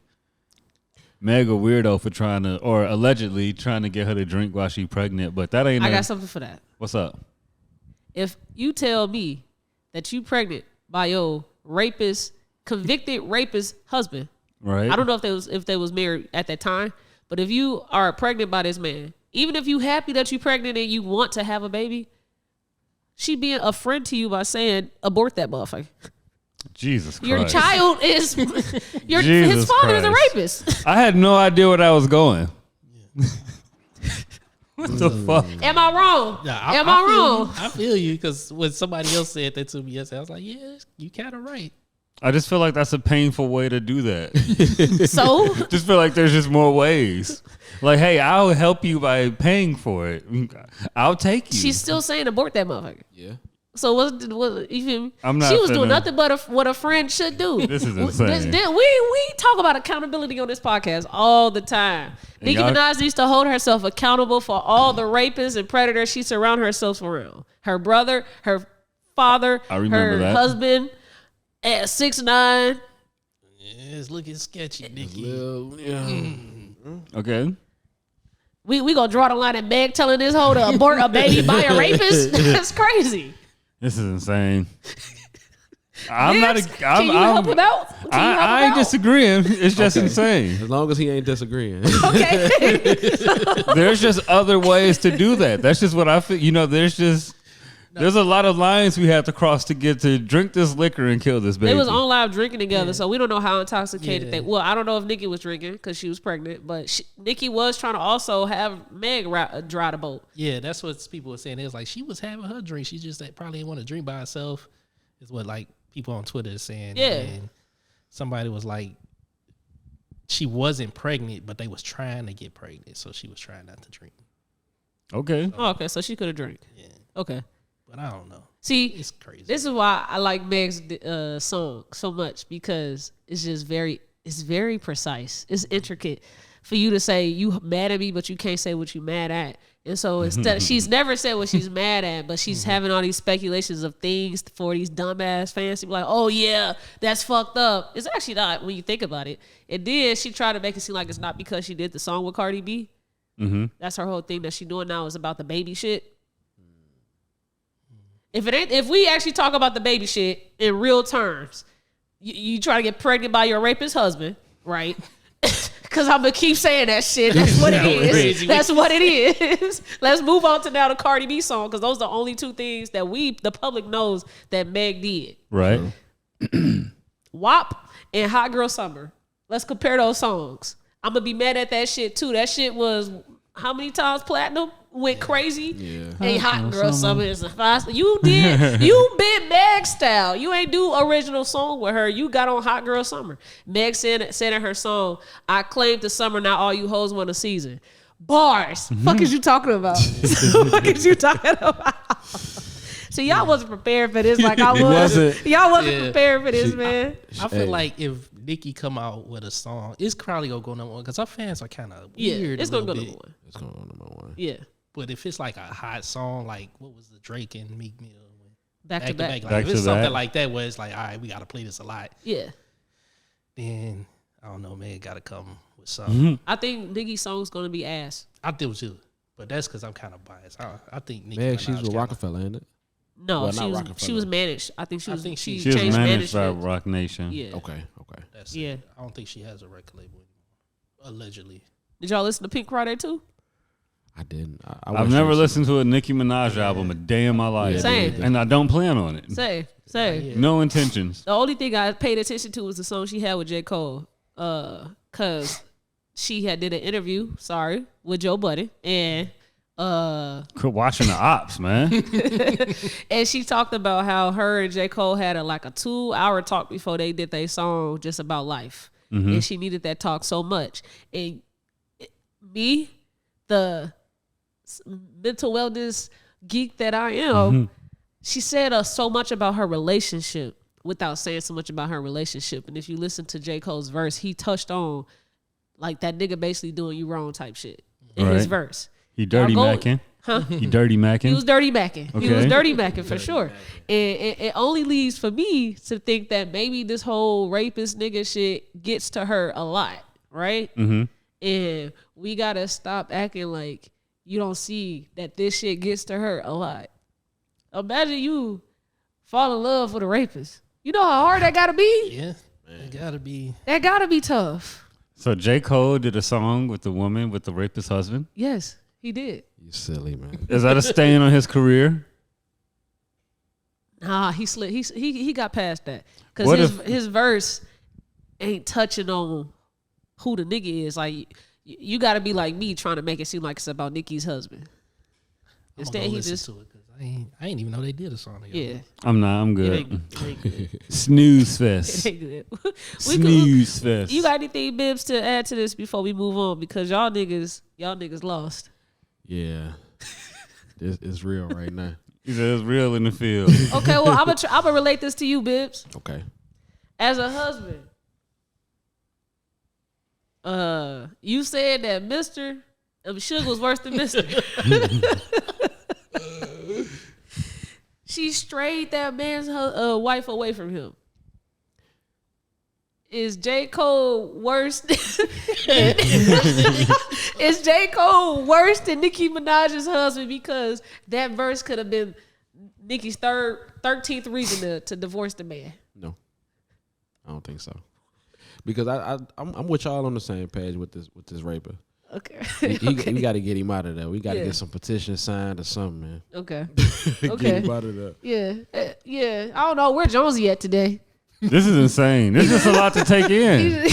Meg a weirdo for allegedly trying to get her to drink while she pregnant, but that ain't. I got something for that. What's up? If you tell me that you pregnant by your convicted rapist husband, right? I don't know if they was married at that time, but if you are pregnant by this man, even if you happy that you pregnant and you want to have a baby, she being a friend to you by saying abort that motherfucker. Jesus Christ. Your child is his father is a rapist. I had no idea where that was going. What the fuck? Am I wrong? Am I wrong? I feel you because when somebody else said that to me yesterday, I was like, yeah, you kind of right. I just feel like that's a painful way to do that. So? Just feel like there's just more ways. Like, hey, I'll help you by paying for it. I'll take you. She's still saying abort that motherfucker. Yeah. So what you feel me? I'm not she was doing nothing but what a friend should do. This is insane. We talk about accountability on this podcast all the time. Nicki Minaj needs to hold herself accountable for all the rapists and predators she surrounds herself around. Her brother, her father, her husband at 6'9". Yeah, it's looking sketchy, Nicki. Okay. We gonna draw the line at Meg telling this hoe to abort a baby by a rapist? That's crazy. This is insane. Can you help him out? I ain't disagreeing. It's just insane. As long as he ain't disagreeing. Okay. There's just other ways to do that. That's just what I feel. You know, there's a lot of lines we have to cross to get to drink this liquor and kill this baby. They was on live drinking together, so we don't know how intoxicated they. Well, I don't know if Nicki was drinking because she was pregnant, but Nicki was trying to also have Meg dry the boat. Yeah, that's what people were saying. It was like she was having her drink. She just probably didn't want to drink by herself. Is what like people on Twitter is saying. Yeah. And somebody was like, she wasn't pregnant, but they was trying to get pregnant, so she was trying not to drink. Okay. Okay, so she could have drank. Yeah. Okay. But I don't know. See, it's crazy. This is why I like Meg's song so much, because it's just very precise. It's intricate for you to say you mad at me, but you can't say what you mad at. And so instead, she's never said what she's mad at, but she's having all these speculations of things for these dumbass fans to be like, oh yeah, that's fucked up. It's actually not when you think about it. And then she tried to make it seem like it's not because she did the song with Cardi B. Mm-hmm. That's her whole thing that she's doing now is about the baby shit. If we actually talk about the baby shit in real terms, you try to get pregnant by your rapist husband, right? Because I'm gonna keep saying that shit. That's what it is. That's what it is. Let's move on to now the Cardi B song, because those are the only two things that the public knows that Meg did. Right. WAP and Hot Girl Summer. Let's compare those songs. I'm gonna be mad at that shit too. That shit was how many times platinum? Went crazy. Yeah. Hey, Hot Girl Summer is a fast. You been Meg style. You ain't do original song with her. You got on Hot Girl Summer. Meg said in her song, I claimed the summer, now all you hoes want a season. Bars. Fuck is you talking about? Fuck is you talking about? So y'all wasn't prepared for this like I was. Y'all wasn't prepared for this, man. I feel like if Nicki come out with a song, it's probably gonna go number one because our fans are kind of weird. It's gonna go number one. It's gonna go number one. Yeah. But if it's like a hot song, like what was the Drake and Meek Mill? Back to back. Like if it's something like that where it's like, all right, we got to play this a lot. Yeah. Then, I don't know, man, got to come with something. I think Nicki's song's going to be ass. I do too. But that's because I'm kind of biased. I think Nicki Meg, she's with Rockefeller, ain't it? No, well, she was managed. I think she was changed managed by Rock Nation. Yeah. Okay. That's yeah. I don't think she has a record label anymore. Allegedly. Did y'all listen to Pink Friday too? I didn't. I've never listened to a Nicki Minaj album a day in my life. Same. And I don't plan on it. Same. No intentions. The only thing I paid attention to was the song she had with J. Cole. Cause she had did an interview, with Joe Budden. And quit watching the ops, man. And she talked about how her and J. Cole had a 2-hour talk before they did their song just about life. Mm-hmm. And she needed that talk so much. And me, the mental wellness geek that I am, she said so much about her relationship without saying so much about her relationship. And if you listen to J. Cole's verse, he touched on like that nigga basically doing you wrong type shit in his verse. He dirty macking. Huh? He dirty macking. He was dirty macking. Okay. He was dirty macking for sure. And it only leaves for me to think that maybe this whole rapist nigga shit gets to her a lot, right? Mm-hmm. And we gotta stop acting like you don't see that this shit gets to her a lot. Imagine you fall in love with a rapist. You know how hard that gotta be? Yeah, it gotta be. That gotta be tough. So J. Cole did a song with the woman with the rapist husband? Yes, he did. You silly, man. Is that a stain on his career? Nah, he slid. He got past that. Because his verse ain't touching on who the nigga is. Like, you got to be like me trying to make it seem like it's about Nicki's husband. Instead, he just I ain't even know they did a song together. Yeah. I'm good. It ain't good. Snooze fest. It ain't good. Snooze fest. You got anything, Bibbs, to add to this before we move on? Because y'all niggas lost. Yeah, it's real right now. He said it's real in the field. Okay, well, I'm gonna relate this to you, Bibbs. Okay. As a husband, you said that Suge was worse than Mister. She strayed that man's wife away from him. Is J. Cole worse? Is J. Cole worse than Nicki Minaj's husband? Because that verse could have been Nicki's 13th reason to divorce the man. No, I don't think so. Because I'm with y'all on the same page with this raper. Okay. We got to get him out of there. We got to get some petitions signed or something, man. Okay. Get him out of there. Yeah. Yeah. I don't know where Jonesy at today. This is insane. This is a lot to take in.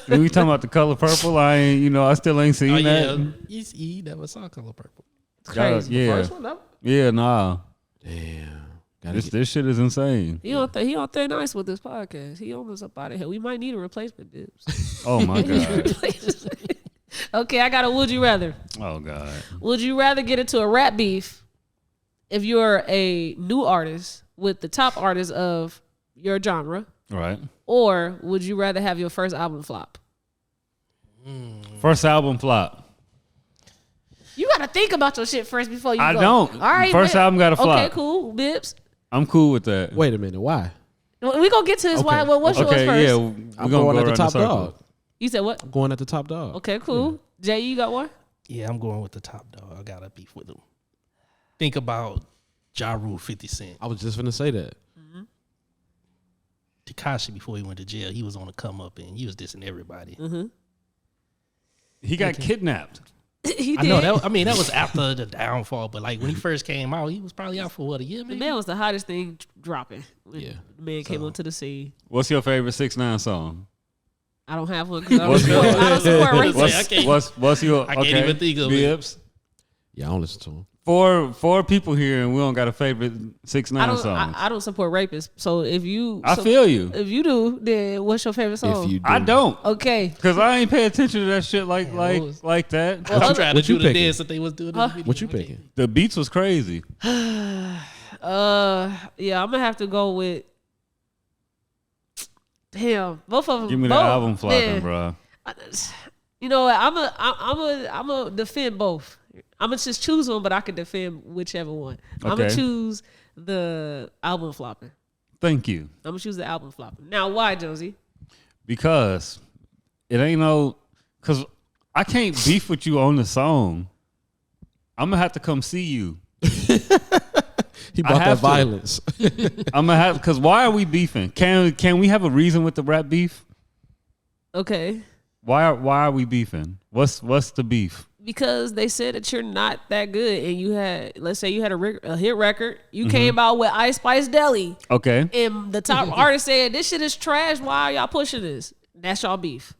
When we talking about The Color Purple, I still ain't seen that. You never saw Color Purple. It's crazy. Yeah. First one, no? Yeah, nah. Damn. This shit is insane. He on thin ice with this podcast. He almost up out of here. We might need a replacement, Bibbs. Oh my God. Okay, I got a would you rather. Oh God. Would you rather get into a rap beef if you're a new artist with the top artist of your genre? Right. Or would you rather have your first album flop? First album flop. You got to think about your shit first before you go. I don't. All right. First album got to flop. Okay, cool. Bibbs. I'm cool with that. Wait a minute. Why? We going to get to this. Okay. Why? Well, what's yours first? Yeah, I'm going at the top dog. You said what? I'm going at the top dog. Okay, cool. Yeah. Jay, you got one? Yeah, I'm going with the top dog. I got a beef with him. Think about Ja Rule, 50 Cent. I was just going to say that. Tekashi, before he went to jail, he was on the come up and he was dissing everybody. He got kidnapped. He I did. know that was after the downfall, but like when he first came out, he was probably out for what, a year The maybe? man was the hottest thing dropping. When Yeah. the man came onto the scene. What's your favorite 6ix9ine song? I don't have one because I don't support racism. What's your? I can't even think of it. Bibbs? Yeah, I don't listen to him. Four people here, and we don't got a favorite 6ix9ine song. I don't support rapists. So if you, I feel you. If you do, then what's your favorite song? If you do. I don't. Okay. Cause I ain't pay attention to that shit like that. I'm trying to What you do the picking? dance that they was doing in the video. What you picking? The beats was crazy. Yeah, I'm gonna have to go with. Damn, both of them. Give me the album flopping, man. bro. You know what? I'm a defend both. I'm gonna just choose one, but I can defend whichever one. I'm gonna Okay. choose the album flopping. Thank you. I'm gonna choose the album flopping. Now, why, Jonesy? Because it ain't cause I can't beef with you on the song. I'm gonna have to come see you. He brought that violence. I'm gonna have, cause why are we beefing? Can we have a reason with the rap beef? Okay. Why are we beefing? What's the beef? Because they said that you're not that good, and you had, let's say, you had a hit record. You came out with Ice Spice Deli, Okay. and the top artist said, "This shit is trash. Why are y'all pushing this?" That's y'all beef.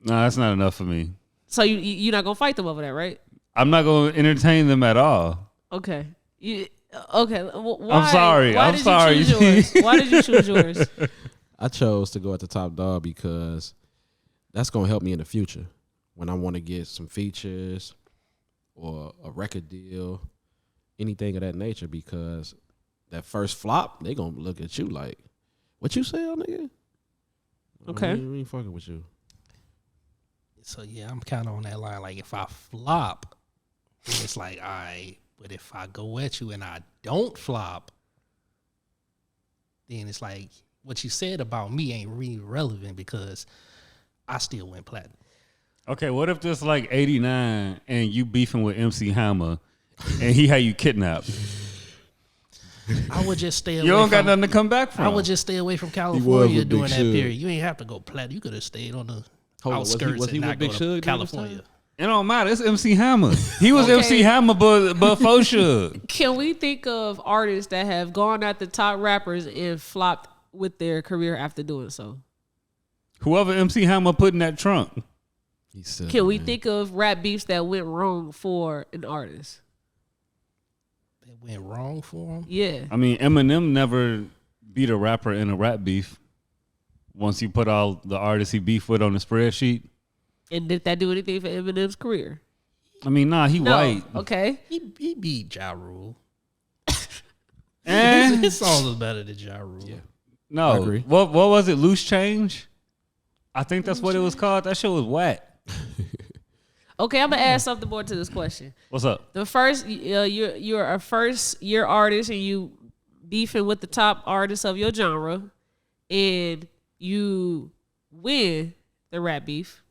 No, that's not enough for me. So you're not gonna fight them over that, right? I'm not gonna entertain them at all. Okay. Okay. Why, I'm sorry. Why I'm did sorry. You choose yours? Why did you choose yours? I chose to go at the top dog because that's going to help me in the future when I want to get some features or a record deal, anything of that nature, because that first flop, they going to look at you like, what you say, nigga? Okay. We ain't fucking with you. So yeah, I'm kind of on that line. Like if I flop, then it's like, all right. But if I go at you and I don't flop, then it's like what you said about me ain't really relevant because I still went platinum. Okay, what if this like 89 and you beefing with MC Hammer and he had you kidnapped? I would just stay away. You don't got nothing to come back from. I would just stay away from California with during Big that Suge. period. You ain't have to go platinum. You could have stayed on the outskirts was he and with not Big go Suge to during this California. time? It don't matter. It's MC Hammer. He was MC Hammer, but before Suge. Can we think of artists that have gone at the top rappers and flopped with their career after doing so? Whoever MC Hammer put in that trunk. Can we think of rap beefs that went wrong for an artist? that went wrong for him. Yeah. I mean, Eminem never beat a rapper in a rap beef. Once you put all the artists he beef with on the spreadsheet. And did that do anything for Eminem's career? I mean, nah, he white. Okay. He beat Ja Rule. And his songs was better than Ja Rule. Yeah. No. I agree. What was it? Loose Change? I think that's what it was called. That shit was whack. Okay, I'm gonna add something more to this question. What's up? The first, you're a first year artist and you beefing with the top artists of your genre, and you win the rap beef,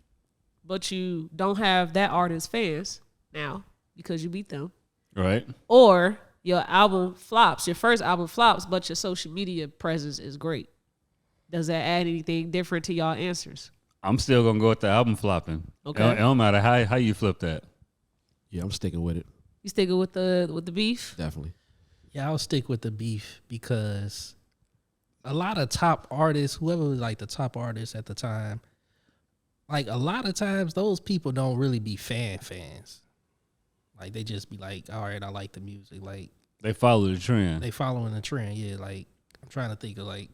but you don't have that artist's fans now because you beat them. Right. Or your album flops, your first album flops, but your social media presence is great. Does that add anything different to y'all answers? I'm still gonna go with the album flopping. Okay. It don't matter how you flip that. Yeah, I'm sticking with it. You sticking with the beef? Definitely. Yeah, I'll stick with the beef because a lot of top artists, whoever was like the top artists at the time, like a lot of times those people don't really be fans. Like they just be like, all right, I like the music. Like They follow the trend. they following the trend. Yeah, like I'm trying to think of like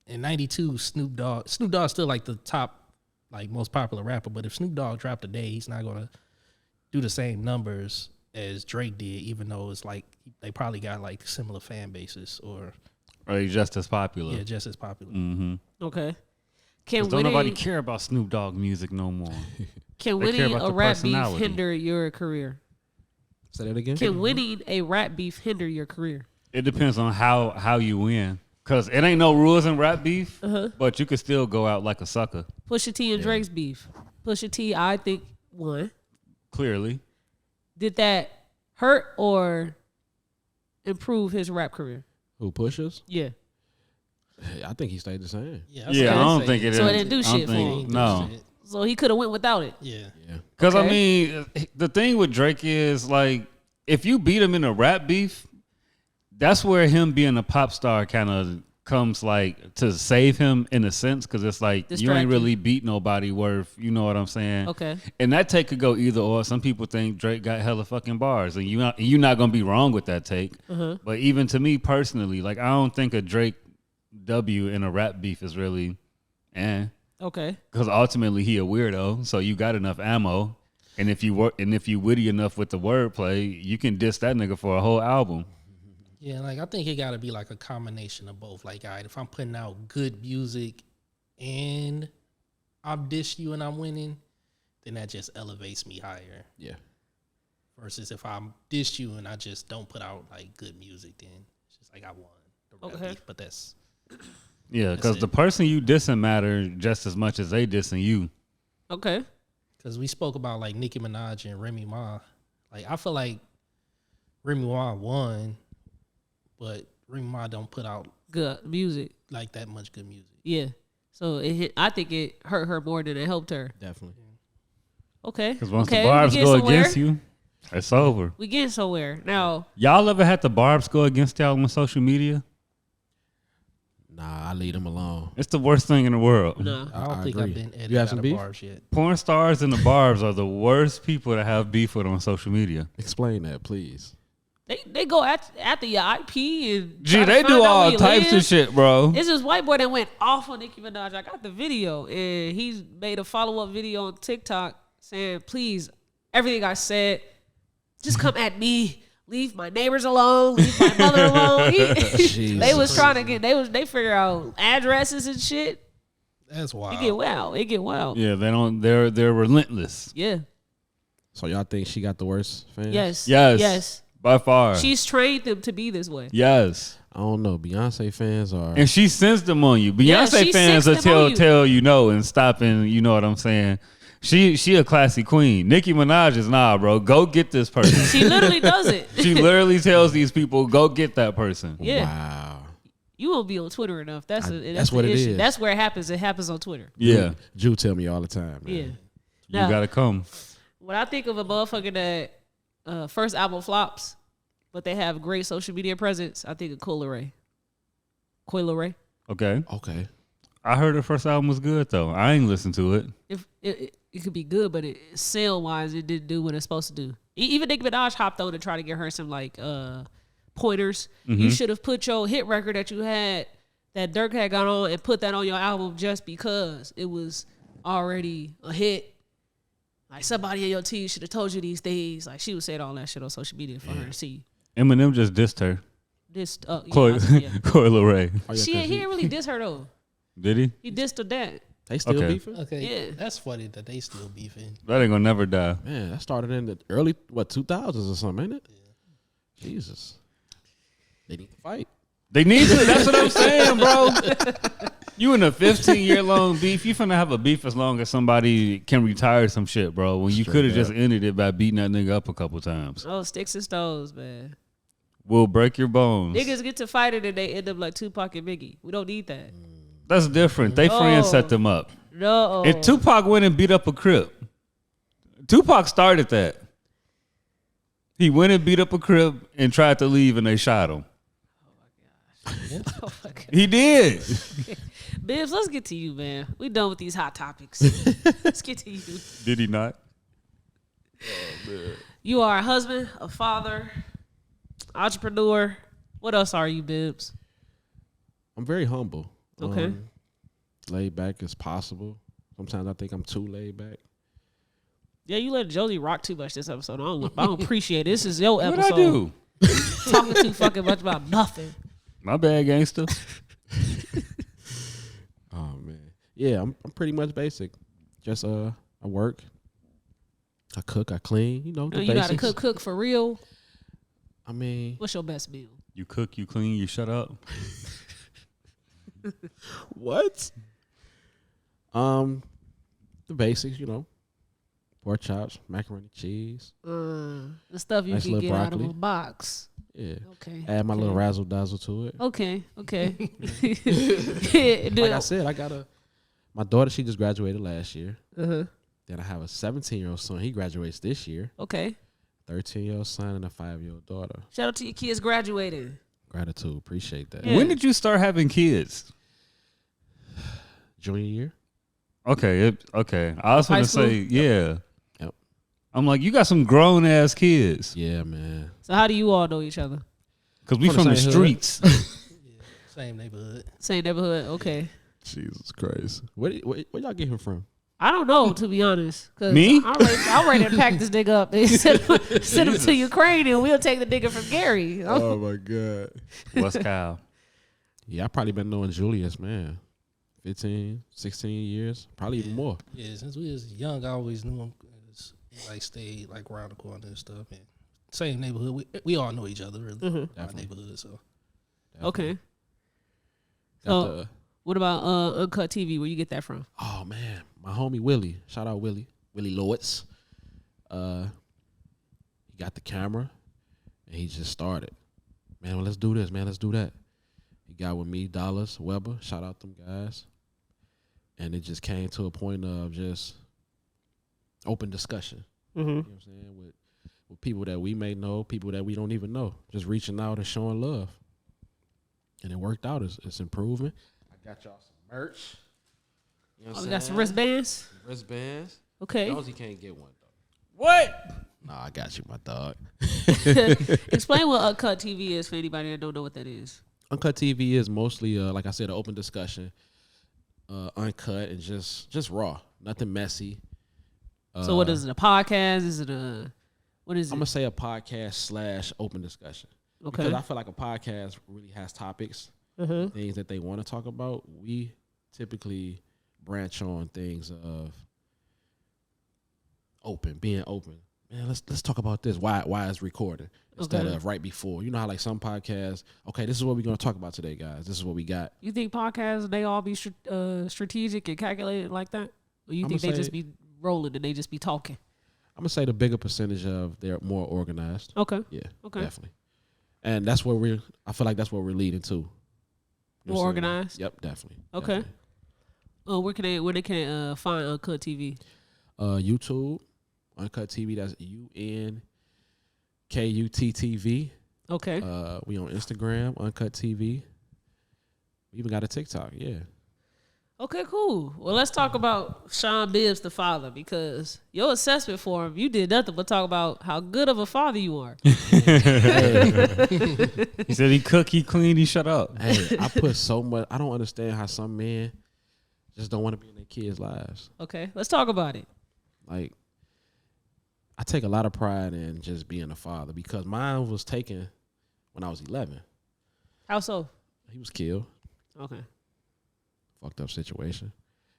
in '92, Snoop Dogg's still like the top, like most popular rapper. But if Snoop Dogg dropped today, he's not gonna do the same numbers as Drake did, even though it's like they probably got like similar fan bases or just as popular. yeah, just as popular. Mm-hmm. Okay. Don't nobody care about Snoop Dogg music no more. Can They care winning about a the rap beef personality. hinder your career? Say that again. Can winning a rap beef hinder your career? It depends on how you win. Cause it ain't no rules in rap beef, but you could still go out like a sucker. Pusha T and Drake's beef. Pusha T, I think, won. Clearly. Did that hurt or improve his rap career? Who pushes? Yeah. I think he stayed the same. Yeah, I don't think it is. So it didn't do I don't shit for think- him. No. So he could have went without it. Yeah. Because, I Okay. mean, the thing with Drake is, like, if you beat him in a rap beef, that's where him being a pop star kind of comes, like, to save him in a sense. Because it's like, you Distract ain't you. really beat nobody worth, you know what I'm saying? Okay. And that take could go either or. Some people think Drake got hella fucking bars. And you're not going to be wrong with that take. But even to me personally, like, I don't think a Drake W in a rap beef is really, Okay. because ultimately he a weirdo, so you got enough ammo, and if you witty enough with the wordplay, you can diss that nigga for a whole album. Yeah, like I think it got to be like a combination of both. Like, all right, if I'm putting out good music and I'm dish you and I'm winning, then that just elevates me higher. Yeah. Versus if I'm dish you and I just don't put out like good music, then it's just like I won the rap Okay. beef. But that's Yeah, because it. the person you dissing matter just as much as they dissing you. Okay. because we spoke about like Nicki Minaj and Remy Ma. Like I feel like Remy Ma won, but Remy Ma don't put out Good music. like that much good music. Yeah. So I think it hurt her more than it helped her. Definitely. Okay. Because once okay. the barbs we go getting somewhere. against you, it's over. We getting somewhere. Now, Y'all ever had the barbs go against y'all on social media? Nah, I leave them alone. It's the worst thing in the world. no. I don't think agree. I've been edited You have out some of beef? bars yet. Porn stars and the barbs are the worst people to have beef with on social media. Explain that, please. They go after your IP and Gee, try to they find do out where all you types live. of shit, bro. It's this white boy that went off on Nicki Minaj. I got the video, and he's made a follow-up video on TikTok saying, please, everything I said, just come at me. Leave my neighbors alone. Leave my mother alone. They was trying to get, they figure out addresses and shit. That's wild. It get wild. Yeah, they're relentless. Yeah. So y'all think she got the worst fans? Yes. Yes. Yes. By far. She's trained them to be this way. Yes. I don't know. Beyonce fans are. And she sensed them on you. Yeah, Beyonce she fans sensed will them on you. tell you no and stop and you know what I'm saying. She a classy queen. Nicki Minaj is nah, bro. Go get this person. She literally does it. She literally tells these people, go get that person. Yeah. Wow. You won't be on Twitter enough. That's that's the what it issue. is. That's where it happens. It happens on Twitter. Yeah. Jew tell me all the time. Man. Yeah. You Now, gotta come. when I think of a motherfucker that first album flops, but they have great social media presence, I think of Coi Leray. Okay. Okay. I heard her first album was good though. I ain't listened to it. If it could be good, but sale wise, it didn't do what it's supposed to do. Even Nicki Minaj hopped on to try to get her some like pointers. You should have put your hit record that you had, that Dirk had got on, and put that on your album just because it was already a hit. Like somebody in your team should have told you these things. Like she was saying all that shit on social media for her to see. Eminem just dissed her. Coy Leray. He didn't really diss her though. Did he? He dissed her dad. They still beefing? Okay. Yeah. That's funny that they still beefing. That ain't gonna never die. Man, that started in the early 2000s or something, ain't it? Yeah. Jesus. They need to fight. They need to. That's what I'm saying, bro. You in a 15-year-long beef. You finna have a beef as long as somebody can retire some shit, bro. When you could have just ended it by beating that nigga up a couple times. Oh, sticks and stones, man. We'll break your bones. Niggas get to fighting and they end up like Tupac and Biggie. We don't need that. That's different. They friends set them up. No. And Tupac went and beat up a Crip. Tupac started that. He went and beat up a Crip and tried to leave and they shot him. Oh my God. He did. Bibbs, let's get to you, man. We done with these hot topics. Let's get to you. Did he not? You are a husband, a father, entrepreneur. What else are you, Bibbs? I'm very humble. Okay. Laid back as possible. Sometimes I think I'm too laid back. Yeah, you let Jonesy rock too much this episode. I don't appreciate it. This is your episode. What I do? Talking too fucking much about nothing. My bad, gangster. Oh man, yeah, I'm pretty much basic. Just I work, I cook, I clean. You know, the you basics. gotta cook for real. I mean, What's your best meal? You cook, you clean, you shut up. what? The basics, you know, pork chops, macaroni, cheese. The stuff you Nice can little get out of broccoli. a box. Yeah. Okay. Add my little razzle dazzle to it. Okay. Like I said, my daughter, she just graduated last year. Uh-huh. Then I have a 17-year-old son. He graduates this year. Okay. 13-year-old son and a 5-year-old daughter. Shout out to your kids graduating. Gratitude. Appreciate that. Yeah. When did you start having kids? Junior year. Okay. Okay. I was going to say, yeah. Yep. I'm like, you got some grown ass kids. Yeah, man. So how do you all know each other? Because we from the same streets. Same neighborhood. Same neighborhood. Okay. Jesus Christ. Where y'all get him from? I don't know, to be honest. Me? I'm ready to pack this nigga up and send him to Ukraine and we'll take the nigga from Gary. Oh, my God. What's Kyle? Yeah, I probably been knowing Julius, man. 15, 16 years. Probably even more. Yeah, since we was young, I always knew him. Like, stayed like around the corner and stuff. And same neighborhood. We all know each other, really. Our neighborhood, so. Okay. Got So, what about Unkut TV? Where you get that from? Oh, man. My homie Willie. Shout out Willie. Willie Lowitz. He got the camera, and he just started. Man, well, let's do this, man. Let's do that. He got with me, Dollars, Weber. Shout out them guys. And it just came to a point of just open discussion. You know what I'm saying? With people that we may know, people that we don't even know. Just reaching out and showing love. And it worked out. It's improving. I got y'all some merch. You know what We got some wristbands. Wristbands. Okay. Jonesy can't get one, though. What? Nah, I got you, my dog. Explain what Unkut TV is for anybody that don't know what that is. Unkut TV is mostly, like I said, an open discussion. Uncut and just raw. Nothing messy. So what is it, a podcast? Is it what is it? I'm going to say a podcast / open discussion. Okay. Because I feel like a podcast really has topics, things that they want to talk about. We typically branch on things of being open. Man, let's talk about this. Why it's recording instead of right before. You know how like some podcasts, okay, this is what we're going to talk about today, guys. This is what we got. You think podcasts, they all be strategic and calculated like that? Or you think they just be rolling and they just be talking? I'm going to say the bigger percentage of they're more organized. Okay. Yeah, Okay. definitely. And that's what I feel like that's what we're leading to. More organized? Yep, definitely. Okay. Where they can find Unkut TV? YouTube, Unkut TV. That's UNKUTTV. Okay. We on Instagram, Unkut TV. We even got a TikTok. Yeah. Okay, cool. Well, let's talk about Sean Bibbs, the father, because your assessment for him, you did nothing but talk about how good of a father you are. He said he cook, he clean, he shut up. Hey, I put so much. I don't understand how some men just don't want to be in their kids' lives. Okay, let's talk about it. Like, I take a lot of pride in just being a father because mine was taken when I was 11. How so? He was killed. Okay. Fucked up situation,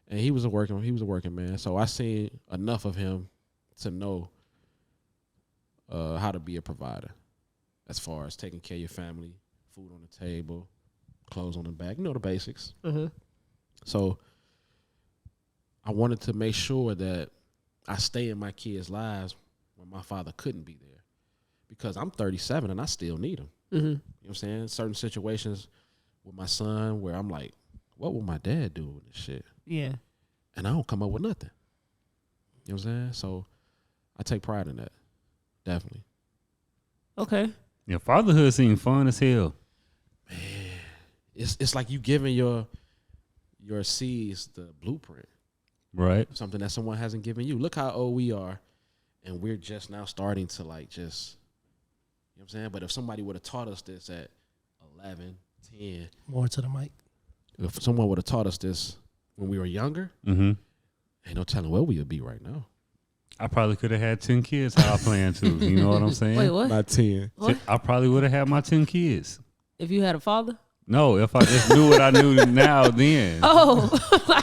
and he was a working man. So I seen enough of him to know how to be a provider, as far as taking care of your family, food on the table, clothes on the back, the basics. Mm-hmm. So I wanted to make sure that I stay in my kids' lives when my father couldn't be there, because I'm 37 and I still need him. Mm-hmm. You know what I'm saying? Certain situations with my son where I'm like, what would my dad do with this shit? Yeah. And I don't come up with nothing. You know what I'm saying? So I take pride in that. Definitely. Okay. Yeah, fatherhood seems fun as hell. Man, it's like you giving your seeds the blueprint. Right. Something that someone hasn't given you. Look how old we are, and we're just now starting to like just, you know what I'm saying? But if somebody would have taught us this at 11, 10. More to the mic. If someone would have taught us this when we were younger, ain't no telling where we would be right now. I probably could have had 10 kids how I planned to. You know what I'm saying? Wait, what? Not 10. What? I probably would have had my 10 kids. If you had a father? No, if I just knew what I knew now then. Oh.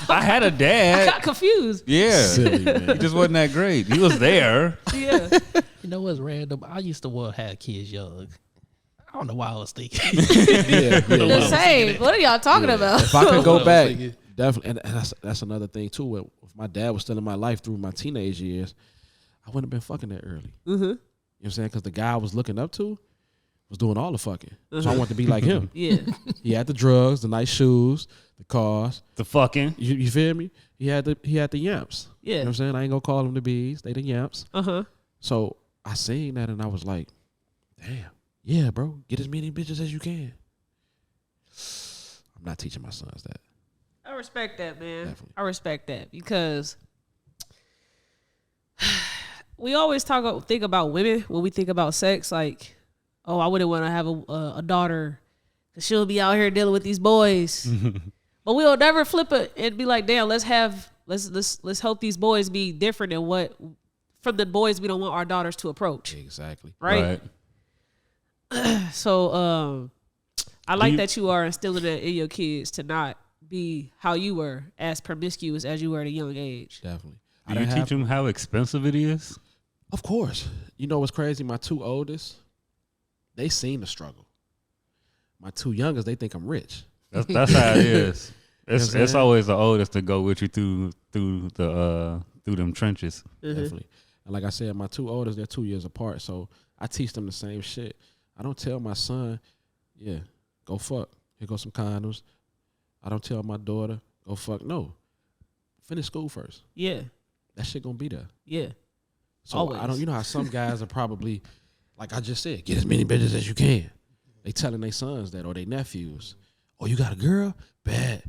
I had a I dad. got confused. Yeah. Silly, man. He just wasn't that great. He was there. Yeah. You know what's random? I used to want to have kids young. I don't know why I was thinking. The same. What are y'all talking about? If I could go back, definitely, and that's another thing too. If my dad was still in my life through my teenage years, I wouldn't have been fucking that early. Mm-hmm. You know what I'm saying? Because the guy I was looking up to was doing all the fucking. So I wanted to be like him. Yeah. He had the drugs, the nice shoes, the cars. The fucking. You feel me? He had the yamps. Yeah. You know what I'm saying? I ain't gonna call them the bees. They the yamps. Uh-huh. So I seen that and I was like, damn, yeah, bro, get as many bitches as you can. I'm not teaching my sons that. I respect that, man. Definitely. I respect that because we always think about women when we think about sex. Like, oh, I wouldn't want to have a daughter because she'll be out here dealing with these boys. But we'll never flip it and be like, damn, let's hope these boys be different than from the boys we don't want our daughters to approach. Exactly. Right. So I like that you are instilling that in your kids to not be how you were, as promiscuous as you were at a young age. Definitely. Do you teach them how expensive it is? Of course. You know what's crazy? My two oldest, they seen the struggle. My two youngest, they think I'm rich. That's how it is. It's You know what I'm saying? always the oldest to go with you through them trenches. Definitely. And like I said, my two oldest, they're 2 years apart. So I teach them the same shit. I don't tell my son, yeah, go fuck. Here go some condoms. I don't tell my daughter, go fuck. No. Finish school first. Yeah. That shit gonna be there. Yeah. So Always. you know how some guys are probably, like I just said, get as many bitches as you can. They telling their sons that or their nephews. Oh, you got a girl? Bad.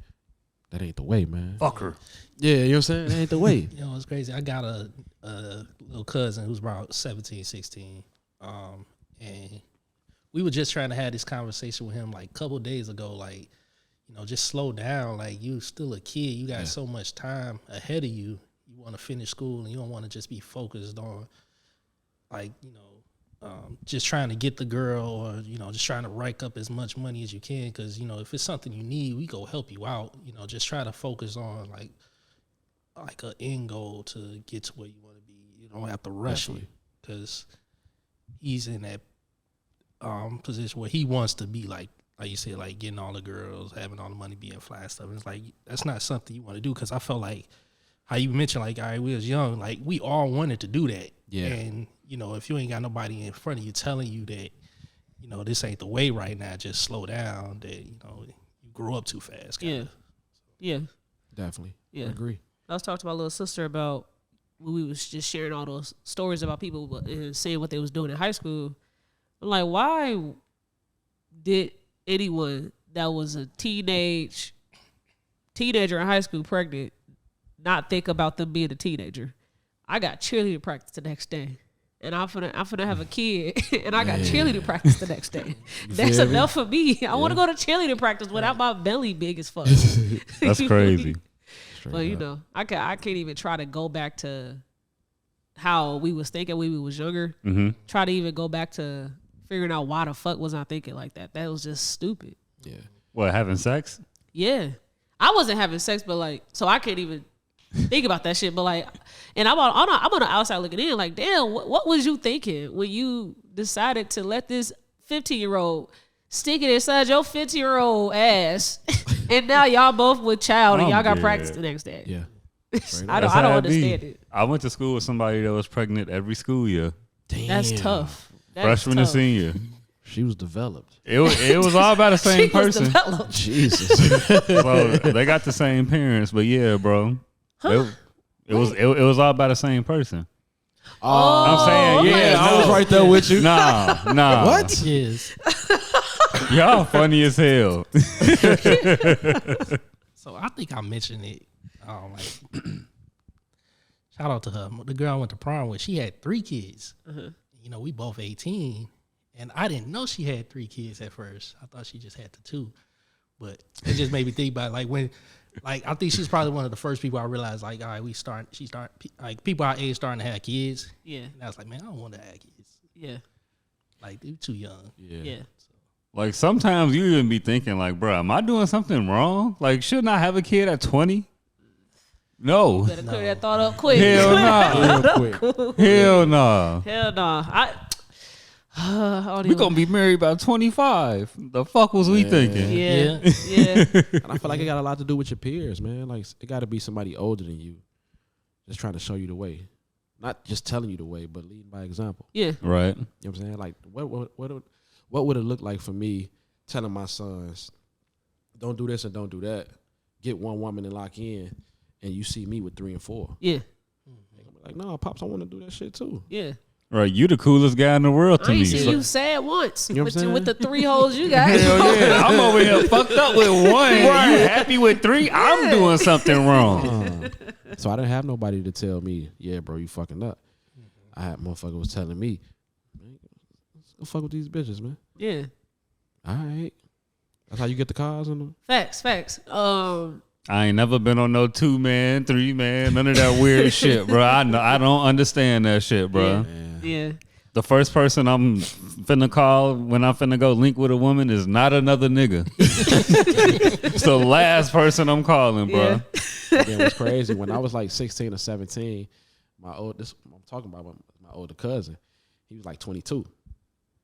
That ain't the way, man. Fuck her. Yeah, you know what I'm saying? That ain't the way. You know, it's crazy. I got a little cousin who's about 17, 16. And we were just trying to have this conversation with him like a couple of days ago. Like, you know, just slow down. Like, you still a kid. You got so much time ahead of you. You want to finish school and you don't want to just be focused on, like, you know, just trying to get the girl or, you know, just trying to rack up as much money as you can. Because, you know, if it's something you need, we go help you out. You know, just try to focus on, like an end goal to get to where you want to be. You don't have to rush it because he's in that position where he wants to be like you said, like getting all the girls, having all the money, being fly and stuff. And it's like, that's not something you want to do. Because I felt like how you mentioned, like, all right, we was young, like we all wanted to do that. Yeah. And, you know, if you ain't got nobody in front of you telling you that, you know, this ain't the way right now, just slow down, that, you know, you grow up too fast. Kinda. Yeah. Definitely. Yeah. I agree. I was talking to my little sister about when we was just sharing all those stories about people and saying what they was doing in high school. I'm like, why did anyone that was a teenage teenager in high school pregnant, not think about them being a teenager. I got cheerleader practice the next day. And I'm finna have a kid, and I got cheerleader practice the next day. That's enough for me. I want to go to cheerleader practice without my belly big as fuck. That's crazy. But you know, I can't even try to go back to how we was thinking when we was younger. Mm-hmm. Try to even go back to figuring out why the fuck was I thinking like that. That was just stupid. Yeah. What, having sex? Yeah, I wasn't having sex, but like, so I can't even think about that shit. But like, and I'm on the outside looking in, like, damn, what was you thinking when you decided to let this 15-year-old stick it inside your 15-year-old ass, and now y'all both with child and y'all got practice the next day? Yeah. I don't understand it. I went to school with somebody that was pregnant every school year. Damn. That's tough. Freshman and senior. She was developed. It was all about the same person. Jesus. So they got the same parents, but yeah, bro. Huh? It was all about the same person. I'm saying, yeah, I was right there with you. Nah. What? Yes. Y'all funny as hell. So I think I mentioned it. Like, shout out to her. The girl I went to prom with, she had 3 kids. Uh-huh. You know, we both 18. And I didn't know she had 3 kids at first. I thought she just had the 2. But it just made me think about like when, like, I think she's probably one of the first people I realized, like, all right, like, people our age starting to have kids. Yeah. And I was like, man, I don't want to have kids. Yeah. Like, they're too young. Yeah. Like, sometimes you even be thinking, like, bro, am I doing something wrong? Like, shouldn't I have a kid at 20? No. Better clear that thought up quick. Hell no. Hell no. Hell no. We gonna be married by 25. The fuck was we thinking? Yeah. And I feel like it got a lot to do with your peers, man. Like, it got to be somebody older than you, just trying to show you the way, not just telling you the way, but leading by example. Yeah. Right. You know what I'm saying? Like, what would it look like for me telling my sons, don't do this and don't do that, get one woman and lock in, and you see me with 3 and 4? Yeah. Like, no, pops, I want to do that shit too. Yeah. Right, you the coolest guy in the world to I me. ain't seen you sad once, You know what I'm saying? with the 3 hoes you got. Hell yeah, I'm over here fucked up with 1. Right. You happy with 3? I'm doing something wrong. So I didn't have nobody to tell me, yeah, bro, you fucking up. I had motherfucker was telling me, let's go fuck with these bitches, man. Yeah. All right. That's how you get the cars in them. Facts. I ain't never been on no 2-man, 3-man, none of that weird shit, bro. I don't understand that shit, bro. Yeah. The first person I'm finna call when I'm finna go link with a woman is not another nigga. It's the last person I'm calling, bro. Yeah. It was crazy. When I was like 16 or 17, I'm talking about my older cousin. He was like 22.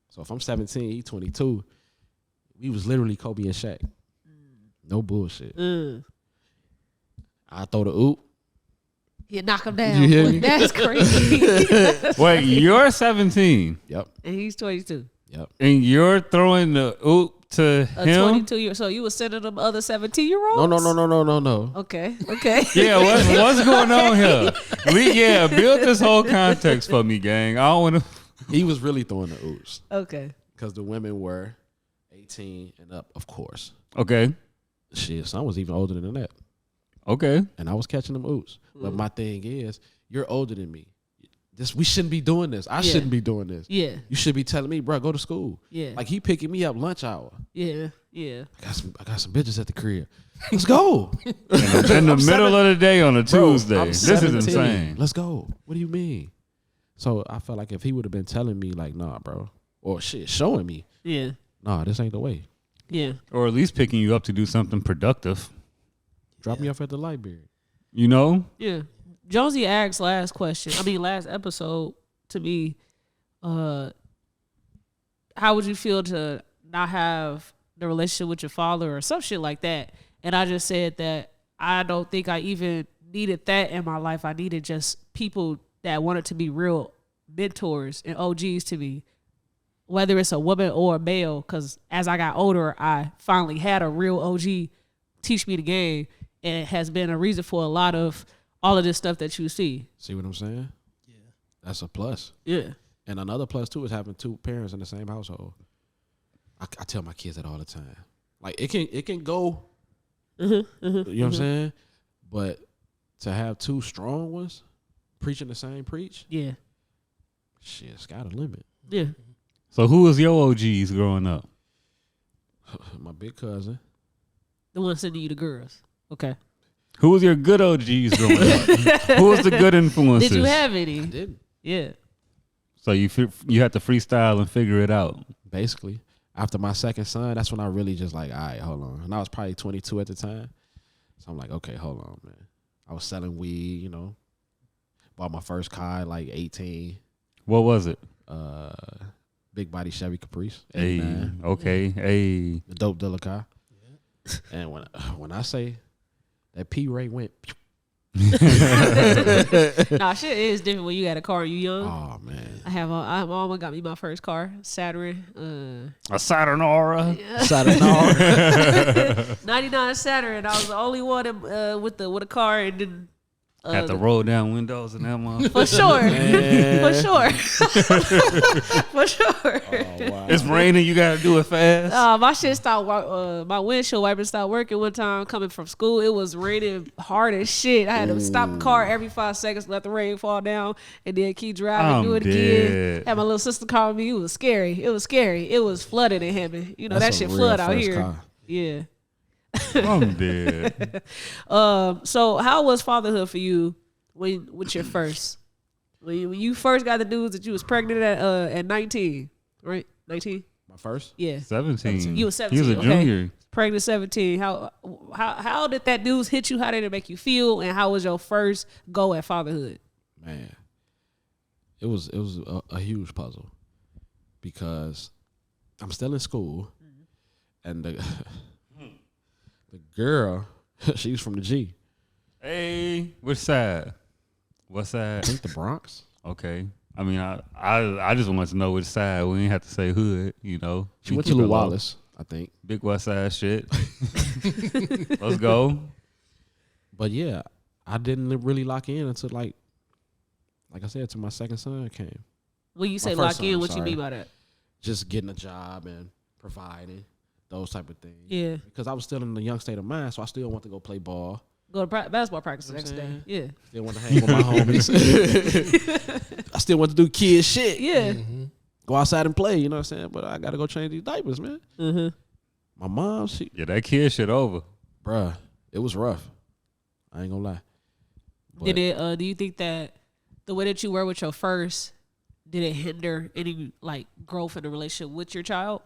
So if I'm 17, he's 22. We was literally Kobe and Shaq. No bullshit. I throw the oop. You knock him down. You hear me? That's crazy. Wait, you're 17. Yep. And he's 22. Yep. And you're throwing the oop to A him? 22-year-old. So you was sending them other 17-year-olds? No. Okay. Yeah, what's going on here? Build this whole context for me, gang. I don't want to. He was really throwing the oops. Okay. Because the women were 18 and up, of course. Okay. Shit, son was even older than that. Okay. And I was catching them oops. But my thing is, you're older than me. We shouldn't be doing this. I shouldn't be doing this. Yeah. You should be telling me, bro, go to school. Yeah. Like, he picking me up lunch hour. Yeah. I got some bitches at the crib. Let's go. In the middle of the day on a Tuesday. I'm This 17. is insane. Let's go. What do you mean? So I felt like if he would have been telling me, like, nah, bro, or shit, showing me, Yeah. nah, this ain't the way. Yeah. Or at least picking you up to do something productive. Drop me off at the library. You know? Yeah. Jonesy asked last episode to me, how would you feel to not have the relationship with your father or some shit like that? And I just said that I don't think I even needed that in my life. I needed just people that wanted to be real mentors and OGs to me, whether it's a woman or a male, because as I got older, I finally had a real OG teach me the game, and it has been a reason for a lot of all of this stuff that you see. See what I'm saying? Yeah. That's a plus. Yeah. And another plus, too, is having 2 parents in the same household. I tell my kids that all the time. Like, it can go You know what I'm saying? But to have two strong ones preaching the same preach, shit, it's got a limit. Yeah. So who was your OGs growing up? My big cousin. The one sending you the girls. Okay. Who was your good OGs growing up? Who was the good influences? Did you have any? I didn't. Yeah. So you had to freestyle and figure it out. Basically, after my second son, that's when I really just like, all right, hold on. And I was probably 22 at the time. So I'm like, okay, hold on, man. I was selling weed, you know. Bought my first car at like 18. What was it? Big body Chevy Caprice. Hey, 89. okay, hey. The dope dealer car. Yeah. And when I say that P rate went, Nah, shit is different when you got a car and you young. oh man, my mama got me my first car, Saturn. A Saturn Aura. Saturn 99 Saturn. I was the only one with a car, and then Had to roll down windows and that motherfucker. for sure, for sure. Oh, wow. It's raining. You gotta do it fast. My shit stopped. My windshield wiper stopped working one time coming from school. It was raining hard as shit. I had to stop the car every 5 seconds, let the rain fall down, and then keep driving, do it again. Had my little sister call me. It was scary. It was flooded in heaven. You know That's that a shit real flood out first here. car. Yeah. I'm dead. So how was fatherhood for you with your first? When you first got the news that you was pregnant at 19, right? 19? My first? Yeah. 17. You was 17. He was a junior. Pregnant 17. How did that news hit you? How did it make you feel? And how was your first go at fatherhood? Man, it was a huge puzzle because I'm still in school, and the girl, she's from the G. Hey, which side? What side? I think the Bronx. Okay. I mean, I just wanted to know which side. We ain't have to say hood, you know. She went to Lew Wallace, I think. Big West Side shit. Let's go. But yeah, I didn't really lock in until like I said, till my second son came. When you say My lock first son, in, what sorry. you mean by that? Just getting a job and providing, those type of things. Yeah. Because I was still in the young state of mind, so I still want to go play ball. Go to basketball practice the next day. Yeah. Still want to hang with my homies. I still want to do kid shit. Yeah. Go outside and play, you know what I'm saying? But I got to go change these diapers, man. My mom, Yeah, that kid shit over. bruh, it was rough. I ain't gonna lie. But Did it? Do you think that the way that you were with your first, did it hinder any like growth in the relationship with your child?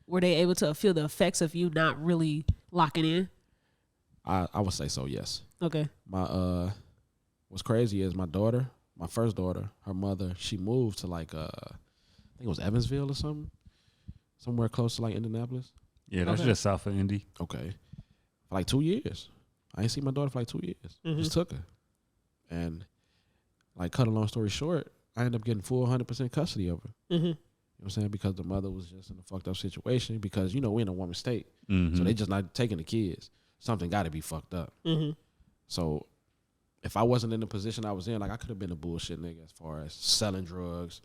Were they able to feel the effects of you not really locking in? I would say so, yes. Okay. My what's crazy is my daughter, my first daughter, her mother, she moved to like I think it was Evansville or something, somewhere close to like Indianapolis. Yeah, that's just south of Indy. Okay, for like 2 years, I ain't seen my daughter for like 2 years. Just took her, and like cut a long story short, I ended up getting full 100% custody of her. You know what I'm saying? Because the mother was just in a fucked up situation. Because you know we're in a woman's state, so they just not taking the kids. Something got to be fucked up. So if I wasn't in the position I was in, like I could have been a bullshit nigga as far as selling drugs,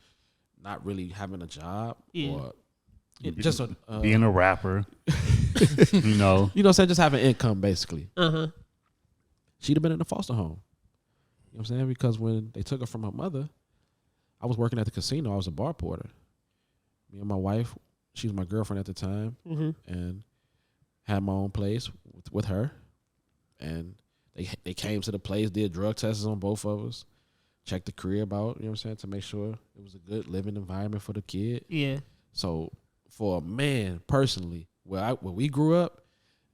not really having a job, or just being a rapper. You know. You know what I'm saying? Just having income, basically. She'd have been in a foster home. You know what I'm saying? Because when they took her from her mother, I was working at the casino. I was a bar porter. Me and my wife, she was my girlfriend at the time, and had my own place with her. And they came to the place, did drug tests on both of us, checked the crib out, you know what I'm saying, to make sure it was a good living environment for the kid. Yeah. So for a man, personally, where we grew up,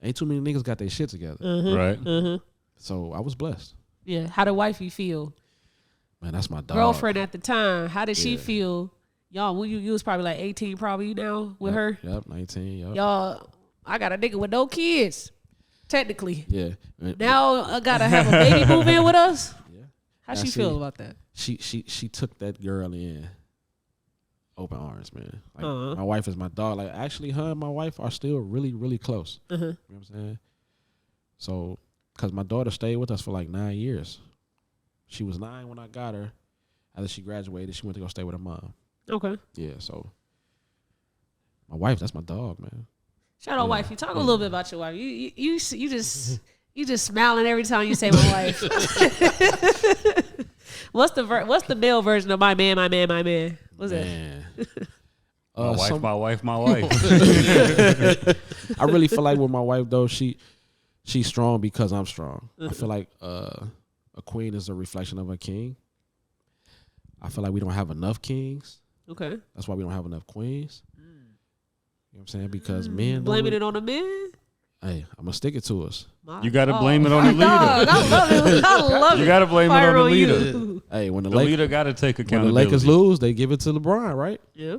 ain't too many niggas got their shit together. Right. So I was blessed. Yeah. How did wifey feel? Man, that's my dog. Girlfriend at the time. How did she feel? Y'all, you was probably like 18 probably now with her. Yep, 19. Yep. Y'all, I got a nigga with no kids, technically. Yeah. Now I gotta have a baby move in with us. Yeah. How she feel about that? She took that girl in open arms, man. Like my wife is my dog. Like actually, her and my wife are still really, really close. You know what I'm saying? So, cause my daughter stayed with us for like 9 years. She was 9 when I got her. After she graduated, she went to go stay with her mom. Okay. Yeah. So, my wife, that's my dog, man. Shout out wifey. Talk a little bit about your wife. You just smiling every time you say my wife. What's the male version of my man? What's that? My wife. I really feel like with my wife though, she's strong because I'm strong. I feel like a queen is a reflection of a king. I feel like we don't have enough kings. Okay. That's why we don't have enough queens. You know what I'm saying? Because men blaming it on the men. Hey, I'm gonna stick it to us. You gotta blame it on the leader. I love it. You gotta blame it on the leader. Hey, when the leader gotta take accountability. When the Lakers lose, they give it to LeBron, right? Yeah.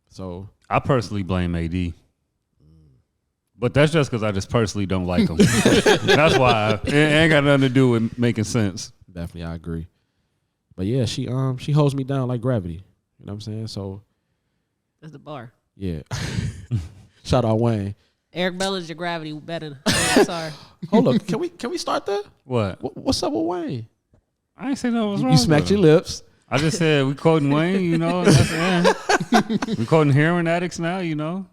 So I personally blame AD. But that's just because I just personally don't like him. That's why. It ain't got nothing to do with making sense. Definitely, I agree. But yeah, she holds me down like gravity. You know what I'm saying? So that's the bar. Yeah. Shout out Wayne. Eric Bellin's your gravity better. I'm sorry. Hold up. Can we start there? What? What's up with Wayne? I ain't say no was wrong. You smacked your lips. I just said we quoting Wayne, you know. We quoting heroin addicts now, you know.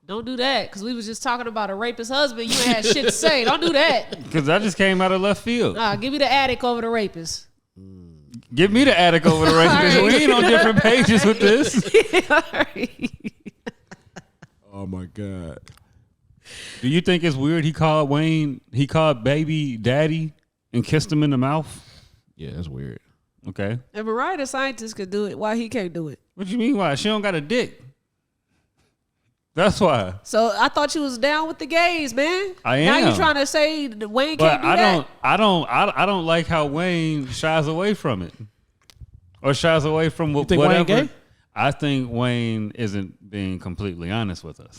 Don't do that, because we was just talking about a rapist husband. You ain't had shit to say. Don't do that. Because that just came out of left field. Give me the addict over the rapist. Give me the addict over the rapist. Right. We ain't on different pages with this. Yeah, right. Oh, my God. Do you think it's weird he called baby daddy and kissed him in the mouth? Yeah, that's weird. Okay. If Mariah the scientist could do it, why he can't do it? What you mean why? She don't got a dick. That's why. So I thought you was down with the gays, man. I am. Now you trying to say Wayne can't do that? I don't like how Wayne shies away from it. Or shies away from whatever. Wayne gay? I think Wayne isn't being completely honest with us.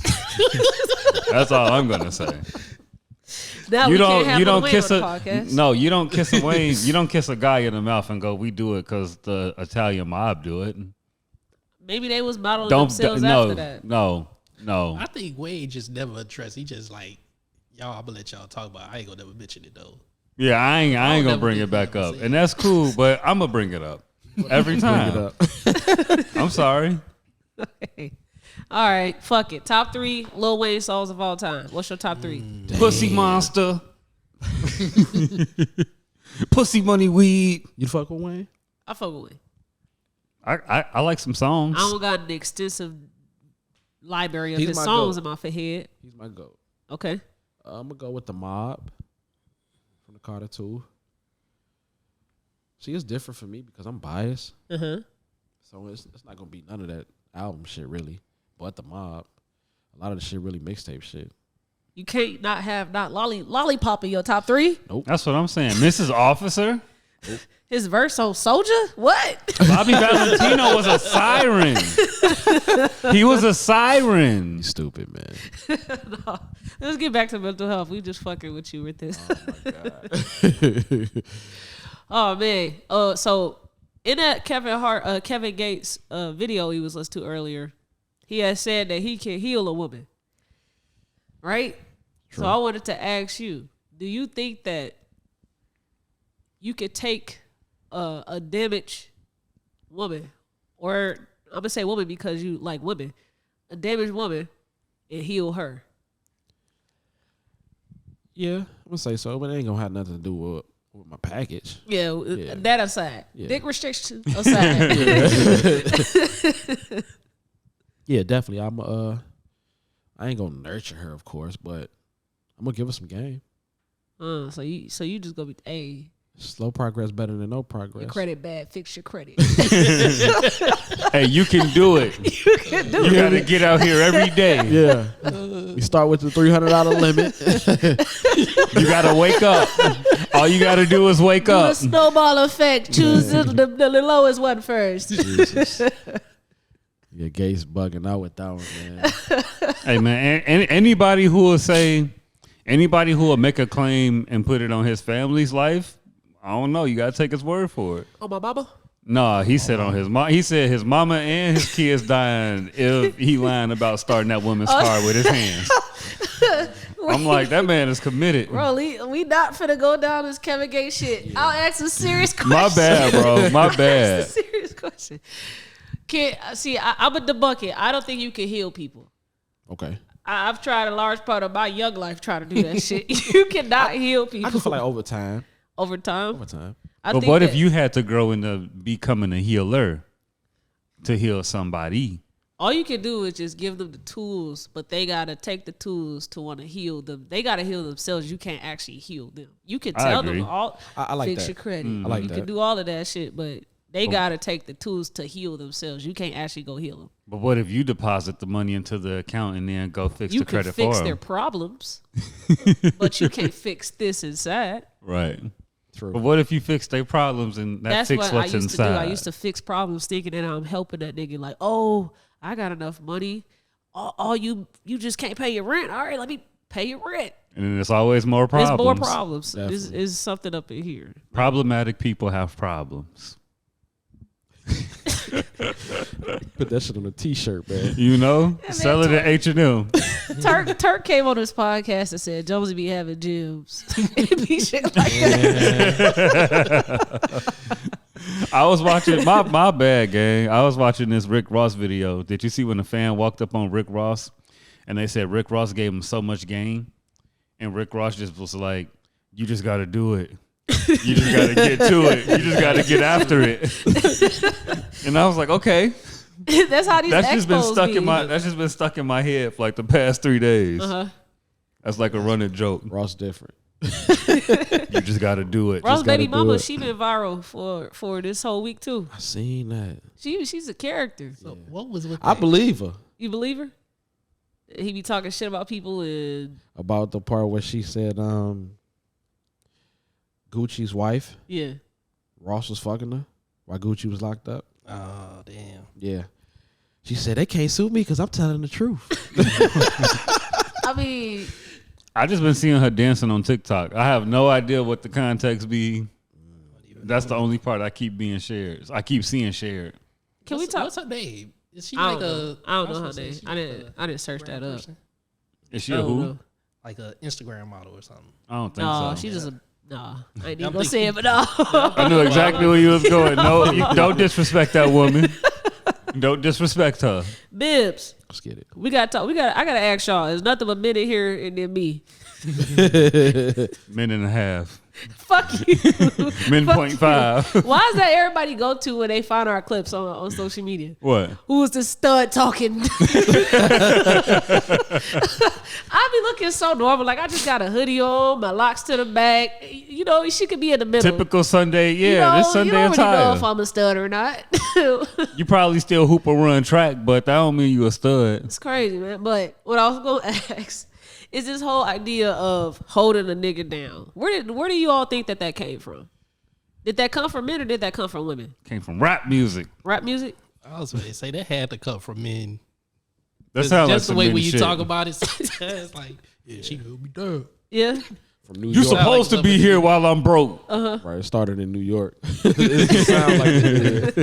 That's all I'm gonna say. Now you don't kiss you don't kiss a Wayne. You don't kiss a guy in the mouth and go, "We do it because the Italian mob do it." Maybe they was modeling themselves after that. No. I think Wayne just never addressed. He just like, y'all. I'm gonna let y'all talk about it. I ain't gonna never mention it though. Yeah, I ain't gonna bring it back up, and that's cool. But I'm gonna bring it up every time. I'm sorry. Okay. All right, fuck it. Top 3 Lil Wayne songs of all time. What's your top 3? Pussy Monster. Pussy Money Weed. You fuck with Wayne? I fuck with Wayne. I like some songs. I don't got an extensive library of his songs in my head. He's my GOAT. Okay. I'm going to go with The Mob from the Carter 2. See, it's different for me because I'm biased. Uh-huh. So it's not going to be none of that album shit, really. But The Mob, a lot of the shit really mixtape shit. You can't not have Lollipop in your top 3? Nope. That's what I'm saying. Mrs. Officer. Nope. His verse on Soldier? What? Bobby Valentino was a siren. He was a siren. You stupid, man. No. Let's get back to mental health. We just fucking with you with this. Oh, my God. Oh, man. So in that Kevin Gates video he was listening to earlier, he had said that he can heal a woman. Right? True. So I wanted to ask you, do you think that you could take a damaged woman, or I'm going to say woman because you like women, a damaged woman, and heal her? Yeah, I'm going to say so, but it ain't going to have nothing to do with my package. Yeah, that aside. Yeah. Dick restriction aside. Yeah, definitely. I ain't gonna nurture her, of course, but I'm gonna give her some game. So you just gonna be slow progress better than no progress. Your credit bad, fix your credit. Hey, you can do it. You can do it. You gotta get out here every day. Yeah. We start with the $300 limit. You gotta wake up. All you gotta do is wake up. The snowball effect. Choose the lowest one first. Jesus. Yeah, Gates bugging out with that one, man. Hey, man, anybody who will make a claim and put it on his family's life, I don't know. You got to take his word for it. Oh, my mama? No, he said on his mom. He said his mama and his kids dying if he lying about starting that woman's car with his hands. I'm like, that man is committed. Bro, we not finna go down this Kevin Gates shit. Yeah. I'll ask a serious question. My bad, bro. My bad. That's a serious question. I'm a debunk it. I don't think you can heal people. Okay. I've tried a large part of my young life trying to do that shit. You cannot heal people. I just feel like over time. Over time. But what if you had to grow into becoming a healer to heal somebody? All you can do is just give them the tools, but they gotta take the tools to want to heal them. They gotta heal themselves. You can't actually heal them. You can tell them all. I like fix that. your credit. I like you that. can do all of that shit, but they gotta take the tools to heal themselves. You can't actually go heal them. But what if you deposit the money into the account and then go fix the credit for them? You can fix their problems, but you can't fix this inside. Right. True. But what if you fix their problems and that's fix what's I used inside? To do. I used to fix problems thinking that I'm helping that nigga. Like, oh, I got enough money. Oh, you just can't pay your rent. All right, let me pay your rent. And then there's always more problems. There's more problems. There's something up in here. Problematic people have problems. Put that shit on a t-shirt, man. You know? Yeah, sell it at H&M. Turk came on this podcast and said Jonesy be having Gibbs. It be shit like that. I was watching my bad gang. I was watching this Rick Ross video. Did you see when the fan walked up on Rick Ross and they said Rick Ross gave him so much game, and Rick Ross just was like, "You just got to do it. You just got to get to it. You just got to get after it." And I was like, "Okay." That's how these That's just been stuck be. in my. That's just been stuck in my head for like the past 3 days. Uh-huh. That's like a running joke. Ross different. You just got to do it. Ross' Just baby gotta do mama, it. she been viral for this whole week too. I seen that. She's a character. So what was with I that? believe her. You believe her? He be talking shit about people and About the part where she said Gucci's wife, yeah. Ross was fucking her while Gucci was locked up. Oh damn. Yeah. She said they can't sue me because I'm telling the truth. I mean, I just been seeing her dancing on TikTok. I have no idea what the context be. That's the only part I keep being shared. I keep seeing shared. can we talk? What's her name? Is she I like don't a? know. I don't know her was gonna name. say, she I like didn't search brand that up. person? Is she I a don't who? know. Like a Instagram model or something. I don't think No, so. she's just a nah. I ain't even I'm gonna say it, but no. I knew exactly where you was going. No, you don't disrespect that woman. Don't disrespect her. Bibbs, Let's get it. we gotta talk. I gotta ask y'all. There's nothing but minute here and then me. Minute and a half. Fuck you. Min Fuck point you. 5. Why is that everybody go to when they find our clips on social media? What? Who was the stud talking? I be looking so normal. Like I just got a hoodie on, my locks to the back. You know, she could be in the middle. Typical Sunday. Yeah, you know, this Sunday you don't really know attire. if I'm a stud or not. You probably still hoop or run track, but that don't mean you a stud. It's crazy, man. But what I was gonna ask is this whole idea of holding a nigga down. Where do you all think that came from? Did that come from men or did that come from women? Came from rap music. Rap music? I was going to say that had to come from men. That sounds like Just the some way men when you shit. talk about it, sometimes like, yeah, she held me down. Yeah. From New You York. supposed to be here while I'm broke. Right, it started in New York. It sound like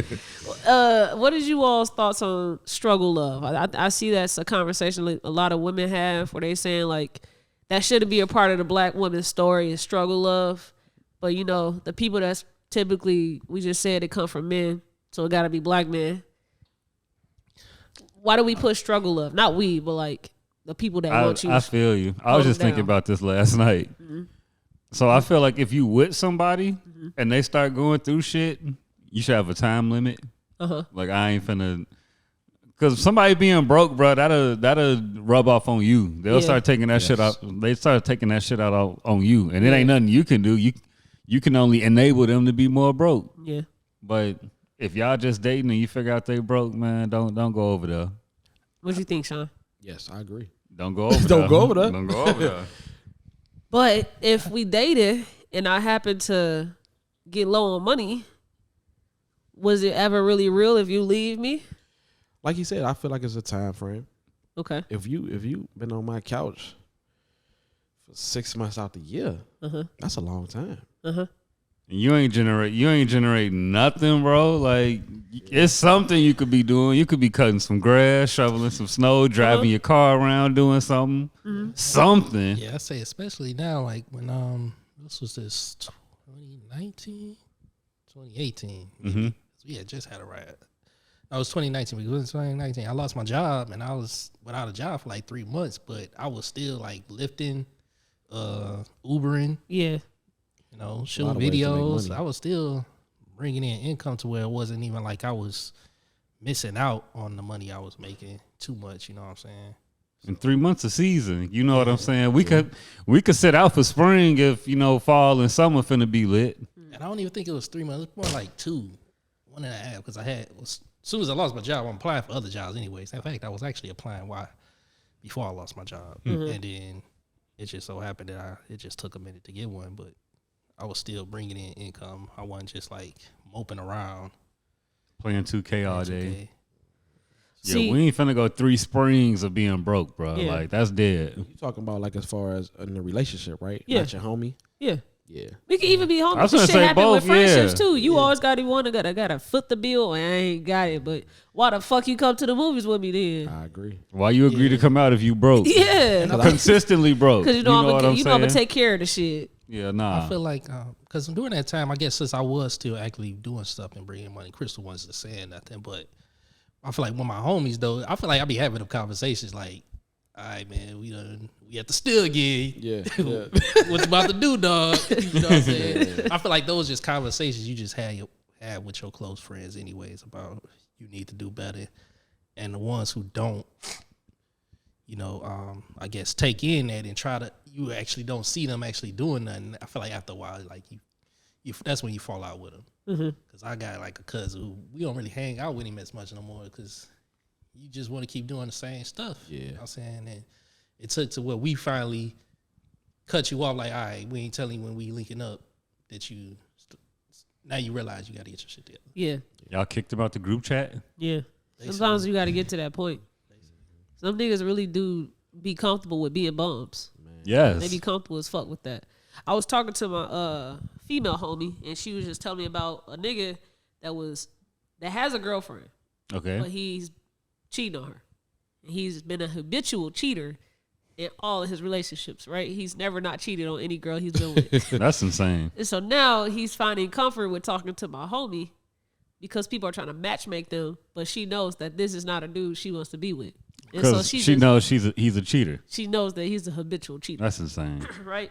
it. What is you all's thoughts on struggle love? I see that's a conversation like a lot of women have where they saying like that shouldn't be a part of the black woman's story is struggle love. But you know, the people that's typically, we just said it come from men, so it gotta be black men. Why do we put struggle love? Not we, but like the people that want you. I feel you. I was just thinking about this last night. Mm-hmm. So I feel like if you with somebody and they start going through shit, you should have a time limit. Like I ain't finna, cause somebody being broke, bro, that'll rub off on you. They'll start taking that shit out. They start taking that shit out on you, and it ain't nothing you can do. You can only enable them to be more broke. Yeah. But if y'all just dating and you figure out they broke, man, don't go over there. What you think, Sean? Yes, I agree. Don't go over there. Don't go over there. Don't go over there. But if we dated and I happened to get low on money, was it ever really real if you leave me? Like you said, I feel like it's a time frame. Okay. If you been on my couch for 6 months out the year, that's a long time. You ain't generate nothing, bro. Like it's something you could be doing. You could be cutting some grass, shoveling some snow, driving your car around, doing something. Something. Yeah, I say especially now, like when this was 2019, 2018. We had just had a riot. I was 2019. Because in 2019, I lost my job and I was without a job for like 3 months, but I was still like lifting, Ubering. Yeah. You know, shooting videos. I was still bringing in income to where it wasn't even like I was missing out on the money I was making too much. You know what I'm saying? In 3 months a season, you know what I'm saying? We could sit out for spring if, you know, fall and summer finna be lit. And I don't even think it was 3 months. It was more like 2, 1.5, because as soon as I lost my job, I'm applying for other jobs anyways. In fact, I was actually applying before I lost my job. Mm-hmm. And then it just so happened that it just took a minute to get one, but I was still bringing in income. I wasn't just like moping around. Playing 2K all day. Yeah, we ain't finna go 3 springs of being broke, bro. Yeah. Like, that's dead. You talking about like as far as in a relationship, right? Yeah. Not your homie? Yeah. Yeah. We can even be homies. Shit happen with friendships too. You always got one that gotta foot the bill and I ain't got it. But why the fuck you come to the movies with me then? I agree. Why you agree to come out if you broke? Yeah. Consistently broke. Because you know I'm gonna take care of the shit. Yeah, nah. I feel like, because during that time, I guess since I was still actually doing stuff and bringing money, Crystal wasn't saying nothing. But I feel like with my homies, though, I feel like I be having them conversations like, all right, man, we at the still gig. Yeah. What you about to do, dog? You know what I'm saying? I feel like those just conversations you just had with your close friends anyways about you need to do better. And the ones who don't, you know, I guess take in that and try to, you actually don't see them actually doing nothing. I feel like after a while, like you that's when you fall out with them. Because I got like a cousin who we don't really hang out with him as much no more because you just want to keep doing the same stuff. Yeah. You know what I'm saying? And it took to where we finally cut you off like, all right, we ain't telling you when we linking up that you, now you realize you got to get your shit together. Yeah. Y'all kicked about the group chat? Yeah. Sometimes you got to get to that point. Some niggas really do be comfortable with being bums. Yes. They be comfortable as fuck with that. I was talking to my female homie, and she was just telling me about a nigga that has a girlfriend. Okay. But he's cheating on her. He's been a habitual cheater in all of his relationships, right? He's never not cheated on any girl he's been with. That's insane. And so now he's finding comfort with talking to my homie because people are trying to matchmake them, but she knows that this is not a dude she wants to be with. Because so she knows he's a cheater. She knows that he's a habitual cheater. That's insane. Right?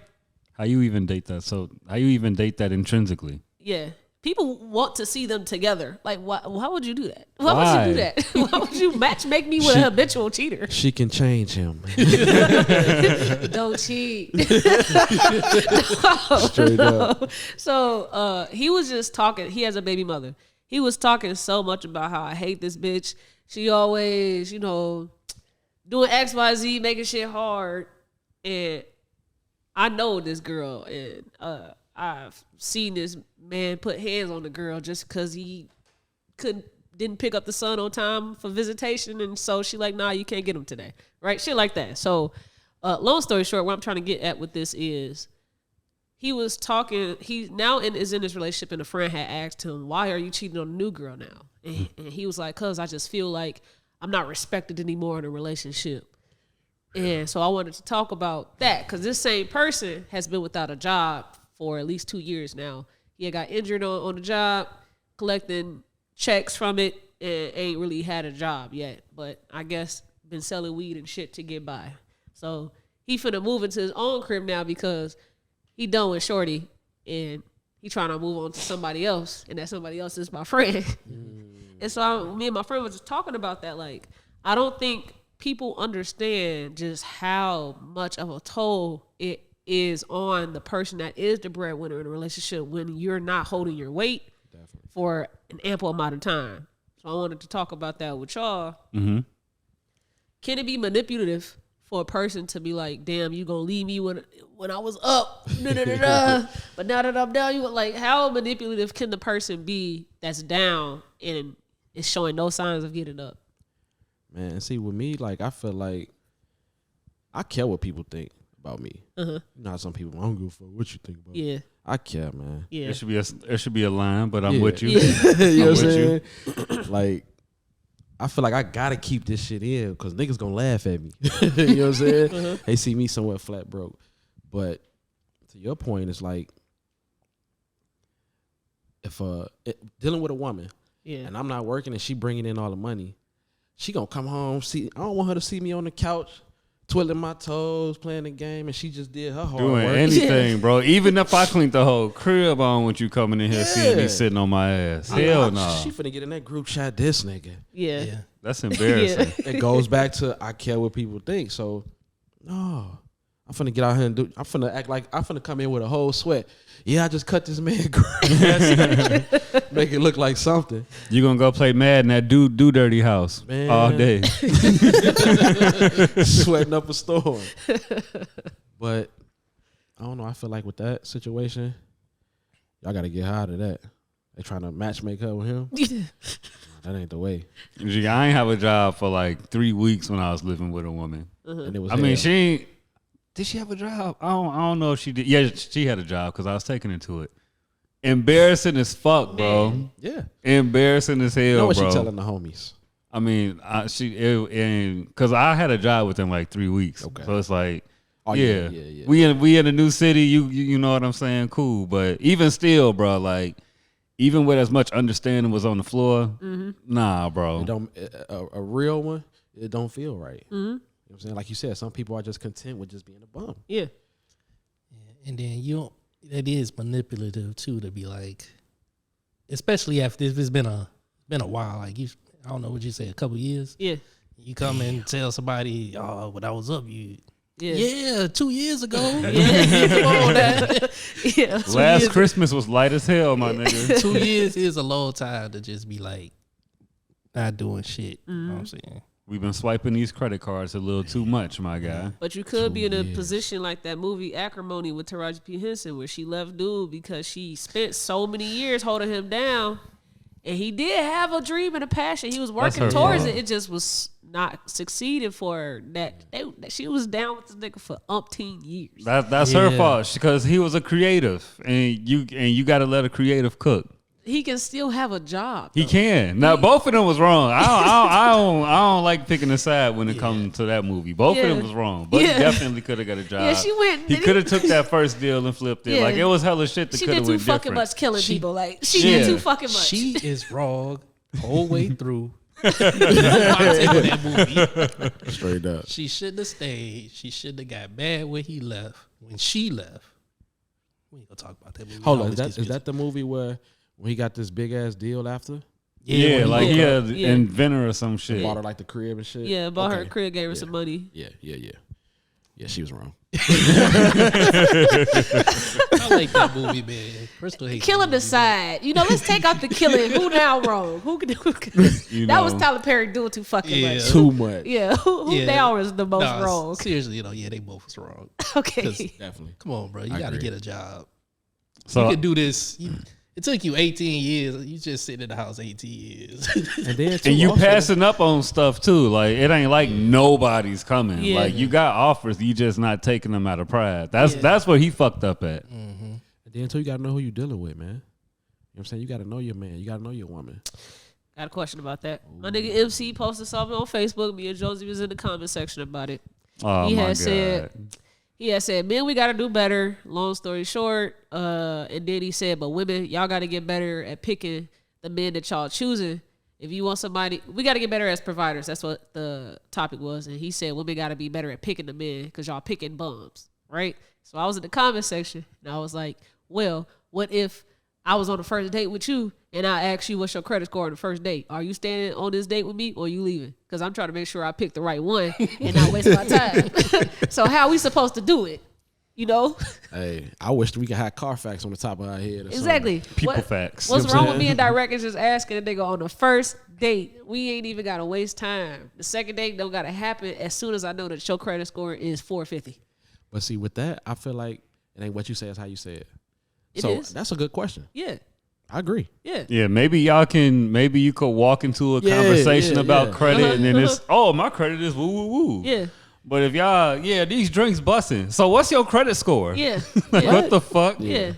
How you even date that? So how you even date that intrinsically? Yeah. People want to see them together. Like, why would you do that? Why would you do that? Why would you matchmake me with a habitual cheater? She can change him. Don't cheat. Straight up. So he was just talking. He has a baby mother. He was talking so much about how I hate this bitch. She always, doing X, Y, Z, making shit hard. And I know this girl, and I've seen this man put hands on the girl just because he didn't pick up the son on time for visitation, and so she like, nah, you can't get him today, right? Shit like that. So, long story short, what I'm trying to get at with this is, he was talking. He now is in this relationship, and a friend had asked him, "Why are you cheating on a new girl now?" And he was like, "Cause I just feel like I'm not respected anymore in a relationship." And so I wanted to talk about that because this same person has been without a job for at least 2 years now. He had got injured on the job, collecting checks from it, and ain't really had a job yet. But I guess been selling weed and shit to get by. So he finna move into his own crib now because he done with shorty and he trying to move on to somebody else, and that somebody else is my friend. And so me and my friend was just talking about that. Like, I don't think people understand just how much of a toll it is on the person that is the breadwinner in a relationship when you're not holding your weight for an ample amount of time. So I wanted to talk about that with y'all. Mm-hmm. Can it be manipulative for a person to be like, damn, you gonna leave me when I was up, but now that I'm down, you like, how manipulative can the person be that's down and is showing no signs of getting up? Man, see, with me, like, I feel like I care what people think about me. You know how some people, I don't give a fuck what you think about me. Yeah. I care, man. Yeah. There should be a line, but I'm with you. Yeah. You know what I'm saying? Like, I feel like I gotta keep this shit in because niggas gonna laugh at me. You know what I'm saying? They see me somewhat flat broke. But to your point, it's like, if dealing with a woman, and I'm not working, and she bringing in all the money, she gonna come home. I don't want her to see me on the couch, twiddling my toes, playing the game, and she just did her hard doing work. anything, bro. Even if I cleaned the whole crib, I don't want you coming in here seeing me sitting on my ass. Hell no. She finna get in that group chat. This nigga. Yeah. That's embarrassing. It goes back to I care what people think. So no. I'm finna get out here and I'm finna act like I'm finna come in with a whole sweat. Yeah, I just cut this man grass. Make it look like something. You gonna go play Madden at Do Dirty House all day. Sweating up a storm. But I don't know. I feel like with that situation, y'all gotta get her out of that. They trying to matchmake her with him. That ain't the way. Gee, I ain't have a job for like 3 weeks when I was living with a woman. And it was she ain't. Did she have a job? I don't know if she did. Yeah, she had a job because I was taking her to it. Embarrassing as fuck, bro. Yeah. Embarrassing as hell, you know what bro. she telling the homies? I mean, because I had a job within like 3 weeks. Okay. So it's like, yeah. We in a new city. You know what I'm saying? Cool. But even still, bro, like, even with as much understanding was on the floor, nah, bro. It don't a real one. It don't feel right. You know what I'm saying? Like you said, some people are just content with just being a bum. Yeah. And then it is manipulative too to be like, especially after it's been a while. Like I don't know what you say, a couple years. Yeah. You come and tell somebody, oh, when I was up, Yeah, 2 years ago. Yeah. Last Christmas was light as hell, my nigga. 2 years is a long time to just be like not doing shit. You know what I'm saying? We've been swiping these credit cards a little too much, my guy. But you could be in a position like that movie Acrimony with Taraji P. Henson, where she left dude because she spent so many years holding him down, and he did have a dream and a passion. He was working towards it. It just was not succeeding for her. That she was down with this nigga for umpteen years. That's her fault because he was a creative, and you got to let a creative cook. He can still have a job. He can. Now both of them was wrong. I don't like picking a side when it comes to that movie. Both of them was wrong, but he definitely could have got a job. Yeah, she went. He could have took that first deal and flipped it. Like it was hella shit that could have went different. She did too fucking much killing people. Like she did too fucking much. She is wrong the whole way through. That movie. Straight up. She shouldn't have stayed. She shouldn't have got mad when he left. When she left, we ain't gonna talk about that movie. Hold on, is that the movie where when he got this big ass deal after? Yeah, like he had an inventor or some shit. Bought her like the crib and shit. Yeah, bought her a crib, gave her some money. Yeah, she was wrong. I like that movie, man. Crystal hates killing aside, let's take out the killing. Who now wrong? Who can do? That was Tyler Perry doing too fucking much. Too much. Yeah, who now is the most wrong? Seriously, they both was wrong. Okay, definitely. Come on, bro. You got to get a job. So you can do this. It took you 18 years. You just sitting in the house 18 years. and you passing up on stuff too. Like it ain't like nobody's coming. Yeah. Like you got offers, you just not taking them out of pride. That's where he fucked up at. And then too, you gotta know who you dealing with, man. You know what I'm saying? You gotta know your man. You gotta know your woman. Got a question about that. My nigga MC posted something on Facebook. Me and Jonesy was in the comment section about it. Oh he my had God. said, men, we got to do better. Long story short. And then he said, but women, y'all got to get better at picking the men that y'all choosing. If you want somebody, we got to get better as providers. That's what the topic was. And he said, women got to be better at picking the men because y'all picking bums, right? So I was in the comment section and I was like, well, what if I was on the first date with you and I asked you what's your credit score on the first date? Are you staying on this date with me or you leaving? Because I'm trying to make sure I pick the right one and not waste my time. So how are we supposed to do it? Hey, I wish we could have Carfax on the top of our head. Or exactly. People facts. What's wrong with being direct and just asking a nigga on the first date? We ain't even got to waste time. The second date don't got to happen as soon as I know that your credit score is 450. But see, with that, I feel like it ain't what you say, it's how you say it. It so is. That's a good question. Yeah. I agree. Yeah. Yeah, maybe you could walk into a conversation about credit and then it's, my credit is woo woo woo. Yeah. But if y'all, these drinks busting. So what's your credit score? Yeah. Like, what the fuck? Yeah.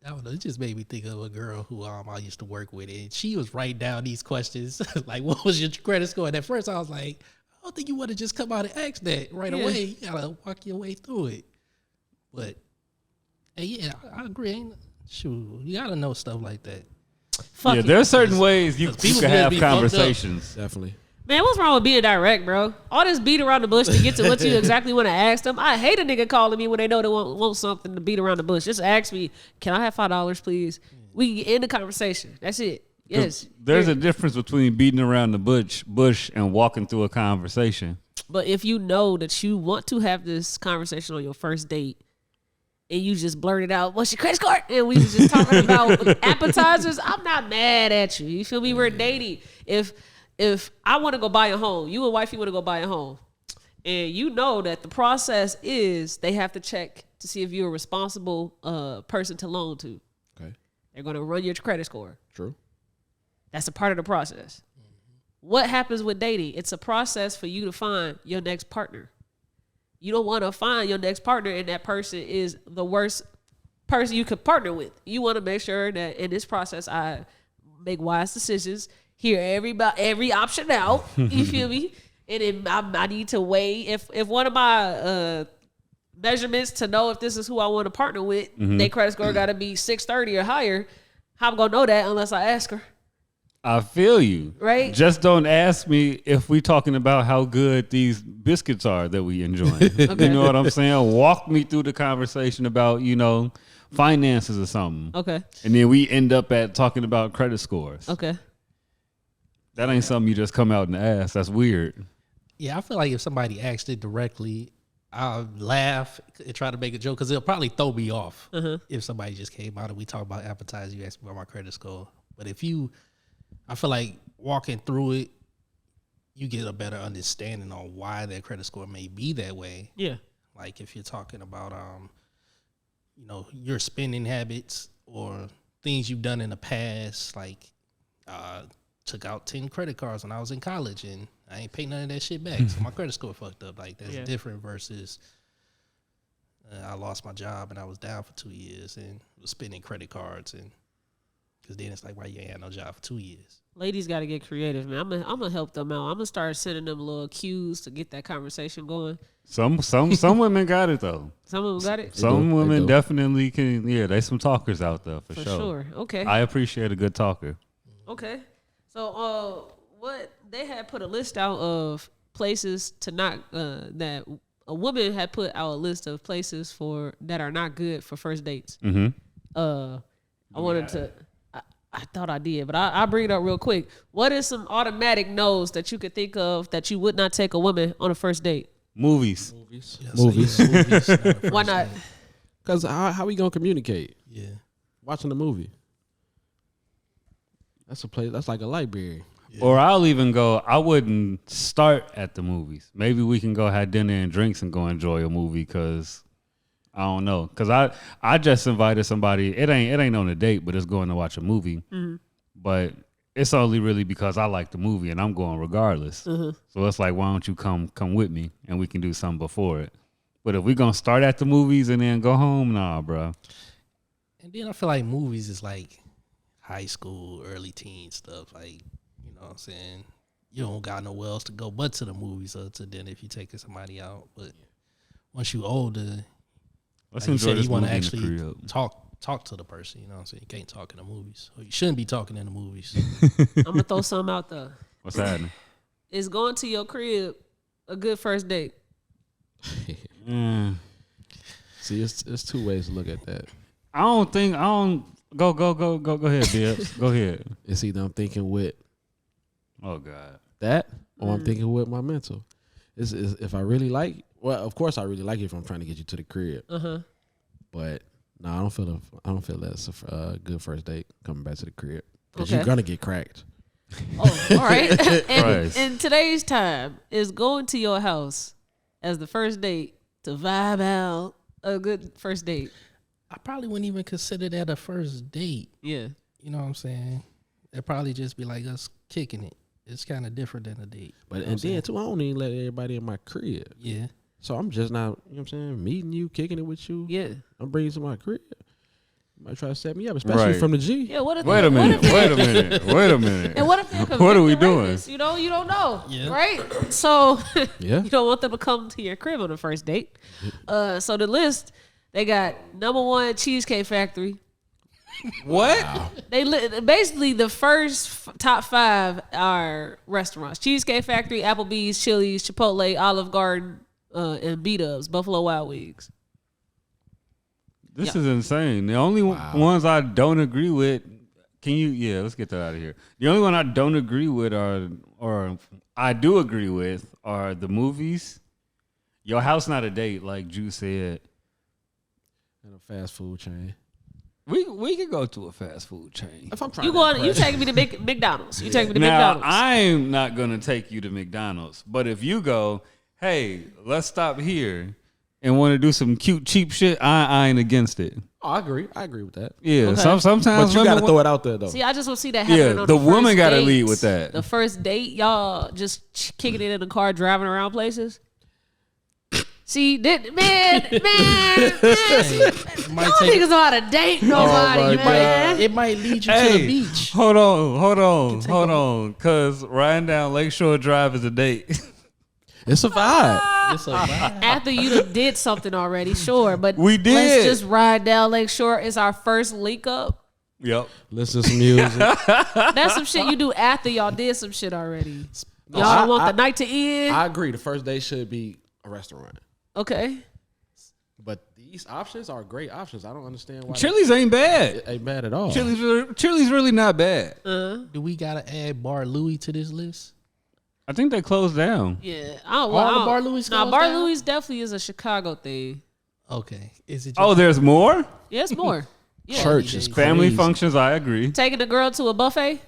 I don't know. It just made me think of a girl who I used to work with, and she was writing down these questions like, "What was your credit score?" And at first, I was like, "I don't think you want to just come out and ask that right away. You gotta walk your way through it." But I agree. Shoot, you gotta know stuff like that. Fuck it. there's certain ways you people can have be fucked up. conversations. Definitely. Man, what's wrong with being direct, bro? All this beat around the bush to get to what you exactly want to ask them. I hate a nigga calling me when they know they want something to beat around the bush. Just ask me, can I have $5, please? We can end the conversation. That's it. Yes. There's a difference between beating around the bush and walking through a conversation. But if you know that you want to have this conversation on your first date and you just blurted out, what's your credit score? And we was just talking about appetizers, I'm not mad at you. You feel me? We're dating. If I want to go buy a home, you and wifey want to go buy a home, and you know that the process is they have to check to see if you're a responsible person to loan to. Okay. They're going to run your credit score. True. That's a part of the process. What happens with dating? It's a process for you to find your next partner. You don't want to find your next partner and that person is the worst person you could partner with. You want to make sure that in this process I make wise decisions, hear every option out. You feel me? And then I need to weigh if one of my measurements to know if this is who I want to partner with, their credit score got to be 630 or higher. How I'm gonna know that unless I ask her? I feel you. Right? Just don't ask me if we talking about how good these biscuits are that we enjoy. Okay. You know what I'm saying? Walk me through the conversation about, finances or something. Okay. And then we end up at talking about credit scores. Okay. That ain't something you just come out and ask. That's weird. Yeah, I feel like if somebody asked it directly, I'll laugh and try to make a joke because it'll probably throw me off if somebody just came out and we talk about appetizers, you ask me about my credit score. But I feel like walking through it, you get a better understanding on why their credit score may be that way. Yeah. Like if you're talking about, your spending habits or things you've done in the past, like took out 10 credit cards when I was in college and I ain't pay none of that shit back. So my credit score fucked up. Like that's different versus I lost my job and I was down for 2 years and was spending credit cards and because then it's like, why you ain't had no job for 2 years? Ladies got to get creative, man. I'm gonna help them out. I'm gonna start sending them little cues to get that conversation going. Some women got it though. Some of them got it. Some women definitely can. Yeah, they some talkers out there for sure. Okay. I appreciate a good talker. Okay. So, what they had put a list out of places to not that a woman had put out a list of places that are not good for first dates. I wanted to. I thought I did, but I'll bring it up real quick. What is some automatic no's that you could think of that you would not take a woman on a first date? Movies. Movies. Why not? Because how we gonna communicate? Yeah. Watching the movie. That's a place. That's like a library. Yeah. Or I'll even go, I wouldn't start at the movies. Maybe we can go have dinner and drinks and go enjoy a movie because I don't know. Because I just invited somebody. It ain't on a date, but it's going to watch a movie. Mm-hmm. But it's only really because I like the movie and I'm going regardless. Mm-hmm. So it's like, why don't you come with me and we can do something before it. But if we're going to start at the movies and then go home, nah, bro. And then I feel like movies is like high school, early teen stuff. Like, you know what I'm saying? You don't got nowhere else to go but to the movies or to dinner if you're taking somebody out. But once you older, let's like enjoy you this want to movie actually talk to the person. You know what I'm saying? You can't talk in the movies. Or you shouldn't be talking in the movies. I'm going to throw something out there. What's happening? Is going to your crib a good first date? See, it's two ways to look at that. Go ahead, Bibbs. Go ahead. It's either I'm thinking with oh God that or I'm thinking with my mental. Is if I really like, well, of course I really like it if I'm trying to get you to the crib. But no, I don't feel that's a good first date coming back to the crib because you're gonna get cracked. Oh, all right. And in today's time, is going to your house as the first date to vibe out a good first date? I probably wouldn't even consider that a first date. Yeah. You know what I'm saying? It'd probably just be like us kicking it. It's kind of different than a date. But and then too, I don't even let everybody in my crib. Yeah. So I'm just not, you know what I'm saying, meeting you, kicking it with you. Yeah. I'm bringing you to my crib. You might try to set me up, especially from the G. Yeah, what if Wait a minute. And what if they're what are we doing? You know, you don't know, right? So yeah. You don't want them to come to your crib on the first date. So the list, they got number 1, Cheesecake Factory. What? Wow. Basically the first top 5 are restaurants: Cheesecake Factory, Applebee's, Chili's, Chipotle, Olive Garden, and B-Dubs, Buffalo Wild Wings. This is insane. The only ones I don't agree with. Let's get that out of here. The only one I don't agree with or I do agree with are the movies. Your House Not a Date, like Juice said. And a fast food chain. We could go to a fast food chain. If I'm trying you taking me to McDonald's. You taking me to now, McDonald's. I'm not gonna take you to McDonald's, but if you go, hey, let's stop here and want to do some cute cheap shit, I ain't against it. Oh, I agree with that. Yeah, Okay. sometimes, but you got to throw it out there though. See, I just want to see that happen. Yeah, on the first woman got to date. lead with that. The first date, y'all just kicking it in the car, driving around places. See, man. See, y'all niggas know how to date nobody, man. It might lead you to the beach. Hold on. Cause riding down Lakeshore Drive is a date. It's a vibe. It's a vibe. After you done did something already, sure, but We did. Let's just ride down Lakeshore. It's our first link up. Yep. Listen to some music. That's some shit you do after y'all did some shit already. Y'all don't want the night to end. I agree. The first day should be a restaurant. Okay. But these options are great options. I don't understand why. Chili's ain't bad. It ain't bad at all. Chili's really not bad. Do we gotta add Bar Louie to this list? I think they closed down. Yeah. All the Bar Louie's closed Bar down? Louie's definitely is a Chicago thing. Okay. Is it? Oh, there's more? Yeah, it's more. Yeah. Church is Family crazy. functions, I agree. Taking the girl to a buffet,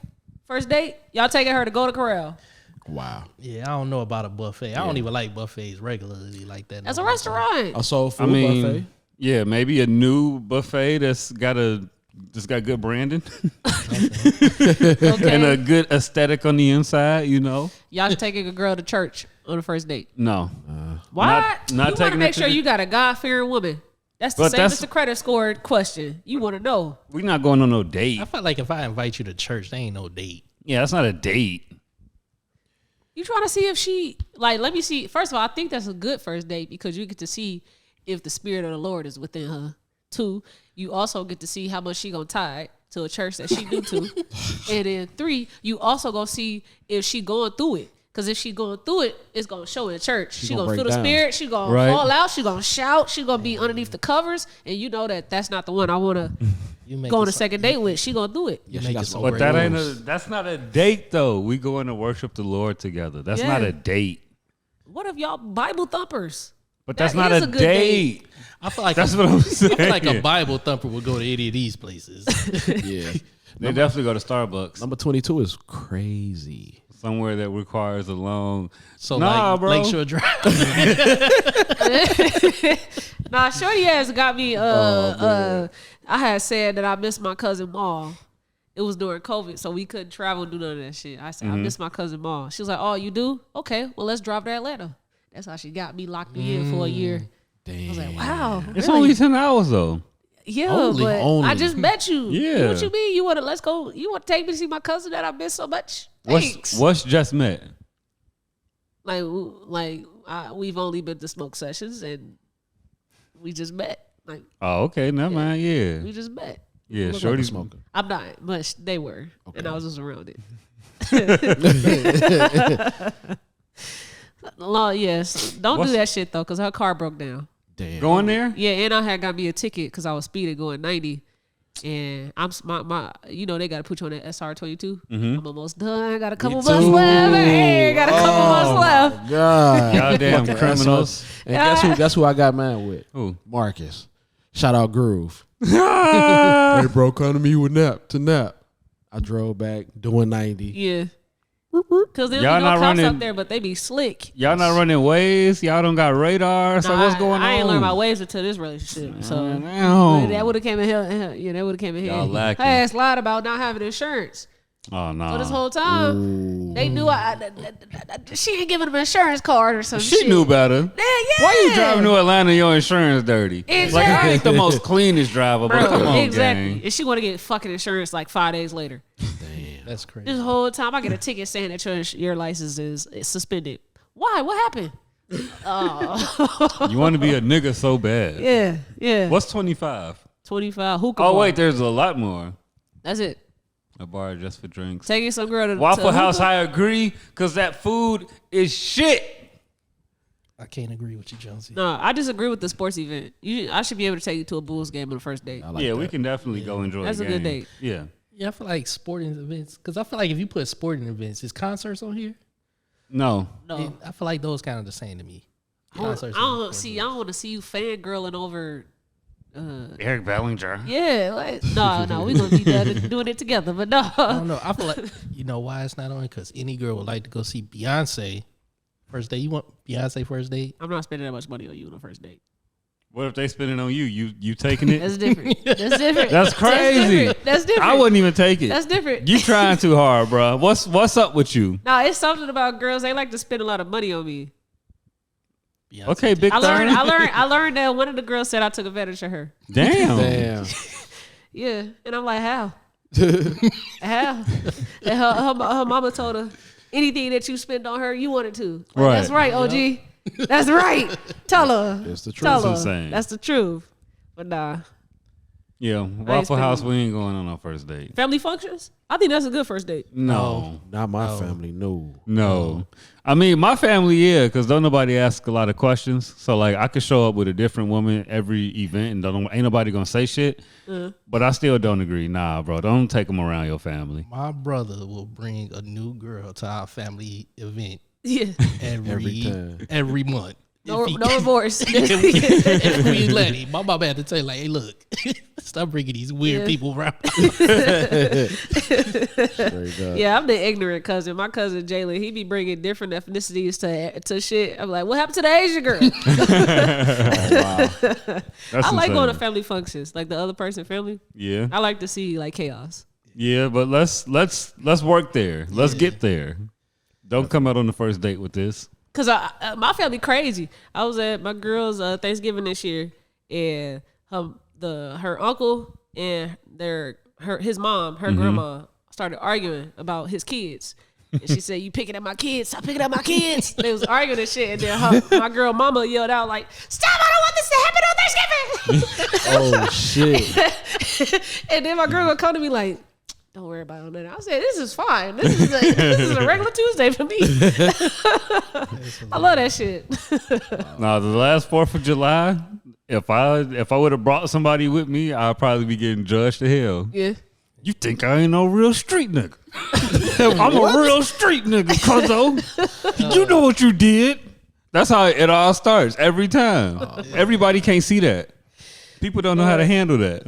first date. Y'all taking her to Golden Corral. Wow. Yeah, I don't know about a buffet. I don't even like buffets regularly like that. That's a restaurant. A soul food buffet. Yeah, maybe a new buffet that's got good branding Okay. and a good aesthetic on the inside, you know. Y'all taking a girl to church on the first date. No. Why? Not You want to taking make it to sure the- you got a God-fearing woman. That's the But same that's- as the credit score question. You want to know. We're not going on no date. I feel like if I invite you to church, there ain't no date. Yeah, that's not a date. You trying to see if she, let me see. First of all, I think that's a good first date because you get to see if the spirit of the Lord is within her. 2, you also get to see how much she gonna tithe to a church that she new to. And then 3, you also gonna see if she going through it. Because if she going through it, it's gonna show in church. She gonna break feel the down. spirit. She gonna Right. fall out. She gonna shout. She gonna be underneath the covers. And you know that's not the one I want to go on a second date with. She gonna do it. You she make got it some so But that great. that's not a date though. We going to worship the Lord together. That's not Yeah. a date. What if y'all Bible thumpers? But that's That not is a a good date. I feel like That's what I'm saying. I feel like a Bible thumper would go to any of these places. Yeah. They definitely go to Starbucks. Number 22 is crazy. Somewhere that requires a long. So Nah, bro. Lakeshore Drive. Nah, shorty ass got me. I had said that I missed my cousin Maul. It was during COVID, so we couldn't travel and do none of that shit. I said I miss my cousin Maul. She was like, "Oh, you do? Okay, well let's drive to Atlanta." That's how she got me locked in for a year. Damn. I was like, "Wow, It's really? only 10 hours though. Yeah, Only. I just met you. Yeah. What you mean? You want to let's go? You want to take me to see my cousin that I miss so much? Thanks. What's just met? We've only been to smoke sessions and we just met. Like Oh, okay. Never mind. Yeah. we just met. Yeah, Look like shorty a smoker. I'm not, but they were, and I was just around it. Yes, don't do that shit though, cause her car broke down. Damn. Going there? Yeah, and I had got me a ticket because I was speeding going 90. And I'm my you know they got to put you on that SR22. I'm almost done. Got a couple months left. Hey, got a couple months left. God. Y'all damn Fucking criminals. And guess who I got mad with? Who? Marcus. Shout out Groove. Hey bro, come to me with nap to nap. I drove back doing 90. Yeah. Cause there Y'all be no not cops running- out there, but they be slick. Y'all not running waves? Y'all don't got radar? So Nah, what's going on? I ain't learned my ways until this relationship. So Damn. that would have came in here. Yeah, that would have came in here. Y'all lacking. I asked lied about not having insurance. Oh, no. So this whole time, they knew she ain't giving them an insurance card or some She shit. knew better. Yeah. Why you driving to Atlanta? Your insurance dirty. Exactly. Like I ain't the most cleanest driver, but come on, exactly. gang. And she want to get fucking insurance like 5 days later. That's crazy. This whole time, I get a ticket saying that your license is suspended. Why? What happened? You want to be a nigga so bad. Yeah. What's 25? $25 hookah. Oh bar. wait, there's a lot more. That's it. A bar just for drinks. Taking some girl to Waffle to House. hookah? I agree, cause that food is shit. I can't agree with you, Jonesy. No, I disagree with the sports event. I should be able to take you to a Bulls game on the first date. We can definitely go enjoy. That's the a game. good date. Yeah. Yeah, I feel like sporting events, because I feel like if you put sporting events, is concerts on here? No. No, I feel like those kind of the same to me. I don't Concerts want to see you fangirling over. Eric Bellinger. Yeah, like, no, we gonna be doing it together, but no. I don't know. I feel like you know why it's not on, because any girl would like to go see Beyonce first date. You want Beyonce first date? I'm not spending that much money on you on the first date. What if they spend it on you? You taking it? That's different. That's different. That's crazy. That's different. I wouldn't even take it. That's different. You trying too hard, bro. What's up with you? No, it's something about girls. They like to spend a lot of money on me. Beyonce Okay, big I thing. learned that one of the girls said I took advantage of her. Damn. Yeah, and I'm like, how? How? And her mama told her, anything that you spend on her, you wanted to. Like, Right. That's right, OG. That's right. Tell her. It's the truth. Tell That's her. insane. That's the truth. But nah. Yeah, Waffle House, we ain't going on our first date. Family functions? I think that's a good first date. No. Not my family. No. I mean, my family, yeah, because don't nobody ask a lot of questions. So, like, I could show up with a different woman every event and ain't nobody going to say shit. But I still don't agree. Nah, bro, don't take them around your family. My brother will bring a new girl to our family event Yeah. every month. No remorse. If we let him, my mama had to tell you, like, hey, look, stop bringing these weird people around. Yeah, I'm the ignorant cousin. My cousin Jalen, he be bringing different ethnicities to shit. I'm like, what happened to the Asian girl? I like going to family functions, like the other person family. Yeah. I like to see like chaos. Yeah, but let's work there. Let's get there. Don't come out on the first date with this. Cause my family crazy. I was at my girl's Thanksgiving this year, and her uncle and his mom, her grandma, started arguing about his kids. And she said, "You picking at my kids? Stop picking at my kids!" They was arguing and shit. And then my girl mama yelled out like, "Stop! I don't want this to happen on Thanksgiving!" Oh shit! And then my girl gonna come to me like, "Don't worry about it." I said, "This is fine. This is a regular Tuesday for me." I love that shit. Now, the last 4th of July, if I would have brought somebody with me, I'd probably be getting judged to hell. Yeah. You think I ain't no real street nigga? I'm a real street nigga, cuzzo. You know what you did. That's how it all starts every time. Everybody can't see that. People don't know how to handle that.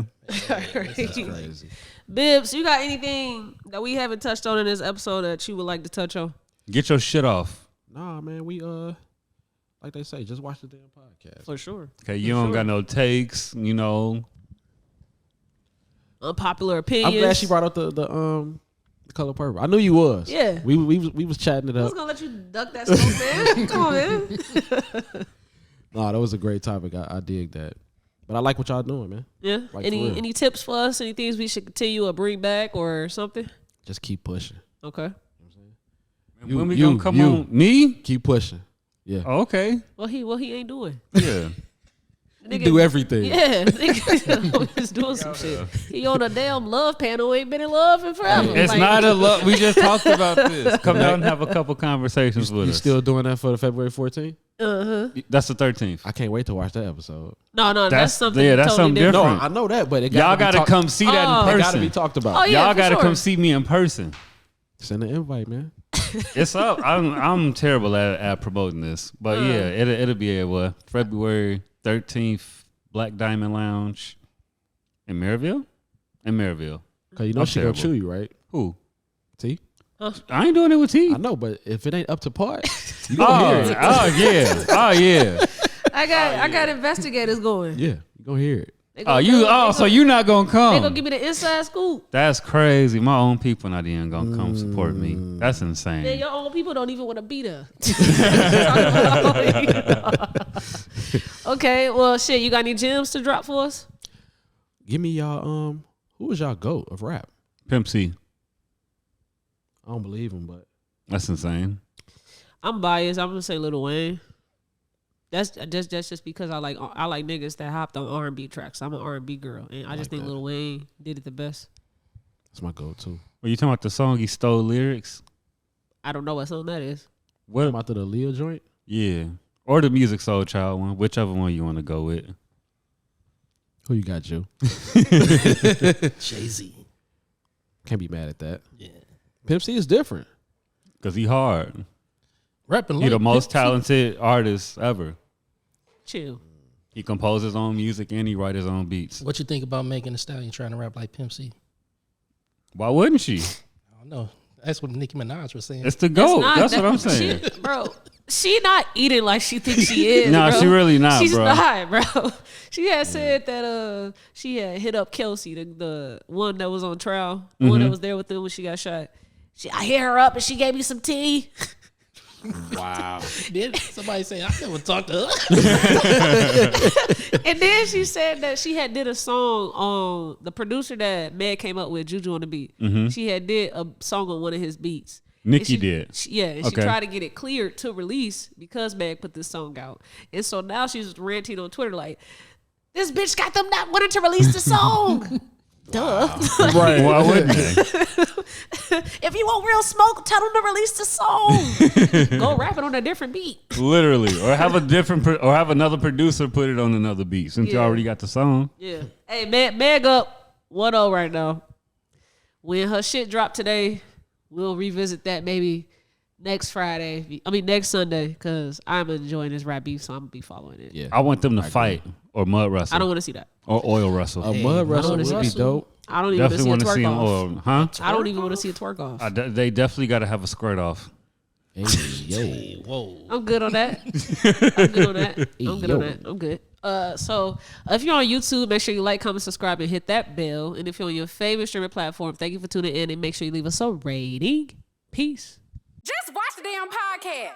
Crazy. Bibbs, you got anything that we haven't touched on in this episode that you would like to touch on? Get your shit off. Nah, man, we like they say, just watch the damn podcast. For sure. Okay, you don't got no takes, you know. Unpopular opinions. I'm glad she brought up the color purple. I knew you was. Yeah. We was chatting it I up. was gonna let you duck that smoke, man. Come on, man. Nah, that was a great topic. I dig that. But I like what y'all doing, man. Yeah. Like, Any tips for us? Any things we should continue or bring back or something? Just keep pushing. Okay. When we gonna come on? Me? Keep pushing. Yeah. Oh, okay. What he ain't doing. Yeah. You do everything. Yeah, nigga always doing some shit. He on a damn love panel, ain't been in love in forever. It's Like, not a love. We just talked about this. Come down and have a couple conversations with You us. still doing that for the February 14th? That's the 13th. I can't wait to watch that episode. No, that's That's- something. yeah, that's totally something different. No, different. I know that, but Y'all gotta come see that Oh. in It gotta be person. talked about. Oh, yeah, Y'all for gotta sure. come see me in person. Send an invite, man. It's up. I'm terrible at promoting this, but yeah, it'll be a February 13th, Black Diamond Lounge in Maryville. Cause you know I'm she gonna terrible. chew you, right? Who? T. I ain't doing it with T. I know, but if it ain't up to par, you gonna hear it. Oh yeah. I got investigators going. Yeah, you gonna hear it. They gonna So you not gonna They come? gonna give me the inside scoop. That's crazy. My own people not even gonna come support me. That's Man, insane. your own people don't even want to be there. Okay, well, shit. You got any gems to drop for us? Give me y'all. Who was y'all GOAT of rap? Pimp C. I don't believe him, but That's insane. I'm biased. I'm gonna say Lil Wayne. That's just because I like niggas that hopped on R&B tracks. I'm an R&B girl, and I just think Lil Wayne did it the best. That's my go-to. Well, you talking about the song he stole lyrics? I don't know what song that is. What about the Leo joint? Yeah, or the Music Soul Child one, whichever one you want to go with. Who you got, Joe? Jay-Z. Can't be mad at that. Yeah. Pimp C is different. Because he hard. Rapping he like the most Pimp C. talented artist ever. Chill. He composes his own music and he write his own beats. What you think about Megan Thee Stallion trying to rap like Pimp C? Why wouldn't she? I don't know. That's what Nicki Minaj was saying. It's the GOAT. That's what I'm saying. She not eating like she thinks she is. Nah, bro. she really not, She's bro. not, bro. She had said that she had hit up Kelsey, the one that was on trial, the one that was there with them when she got shot. I hit her up and she gave me some tea. Wow. Did somebody say I never talked to her? And then she said that she had did a song on the producer that Meg came up with, Juju on the beat. She had did a song on one of his beats. Nicki did. She tried to get it cleared to release because Meg put this song out. And so now she's ranting on Twitter like, this bitch got them not wanting to release the song. Duh. Right. Why wouldn't they? If you want real smoke, tell them to release the song. Go rap it on a different beat. Literally. Or have another producer put it on another beat since you already got the song. Yeah. Hey, Meg up 1-0 right now. When her shit dropped today, we'll revisit that maybe next Sunday, because I'm enjoying this rap beef, so I'm going to be following it. Yeah. I want them to fight or mud wrestle. I don't want to see that. Or oil wrestle. A mud wrestle would be dope. I don't even want to see a twerk off. oil, huh? I don't even want to see a twerk off. They definitely got to have a squirt off. Hey, yo. Whoa. I'm good on that. I'm good. So if you're on YouTube, make sure you like, comment, subscribe, and hit that bell. And if you're on your favorite streaming platform, thank you for tuning in, and make sure you leave us a rating. Peace. Just watch the damn podcast.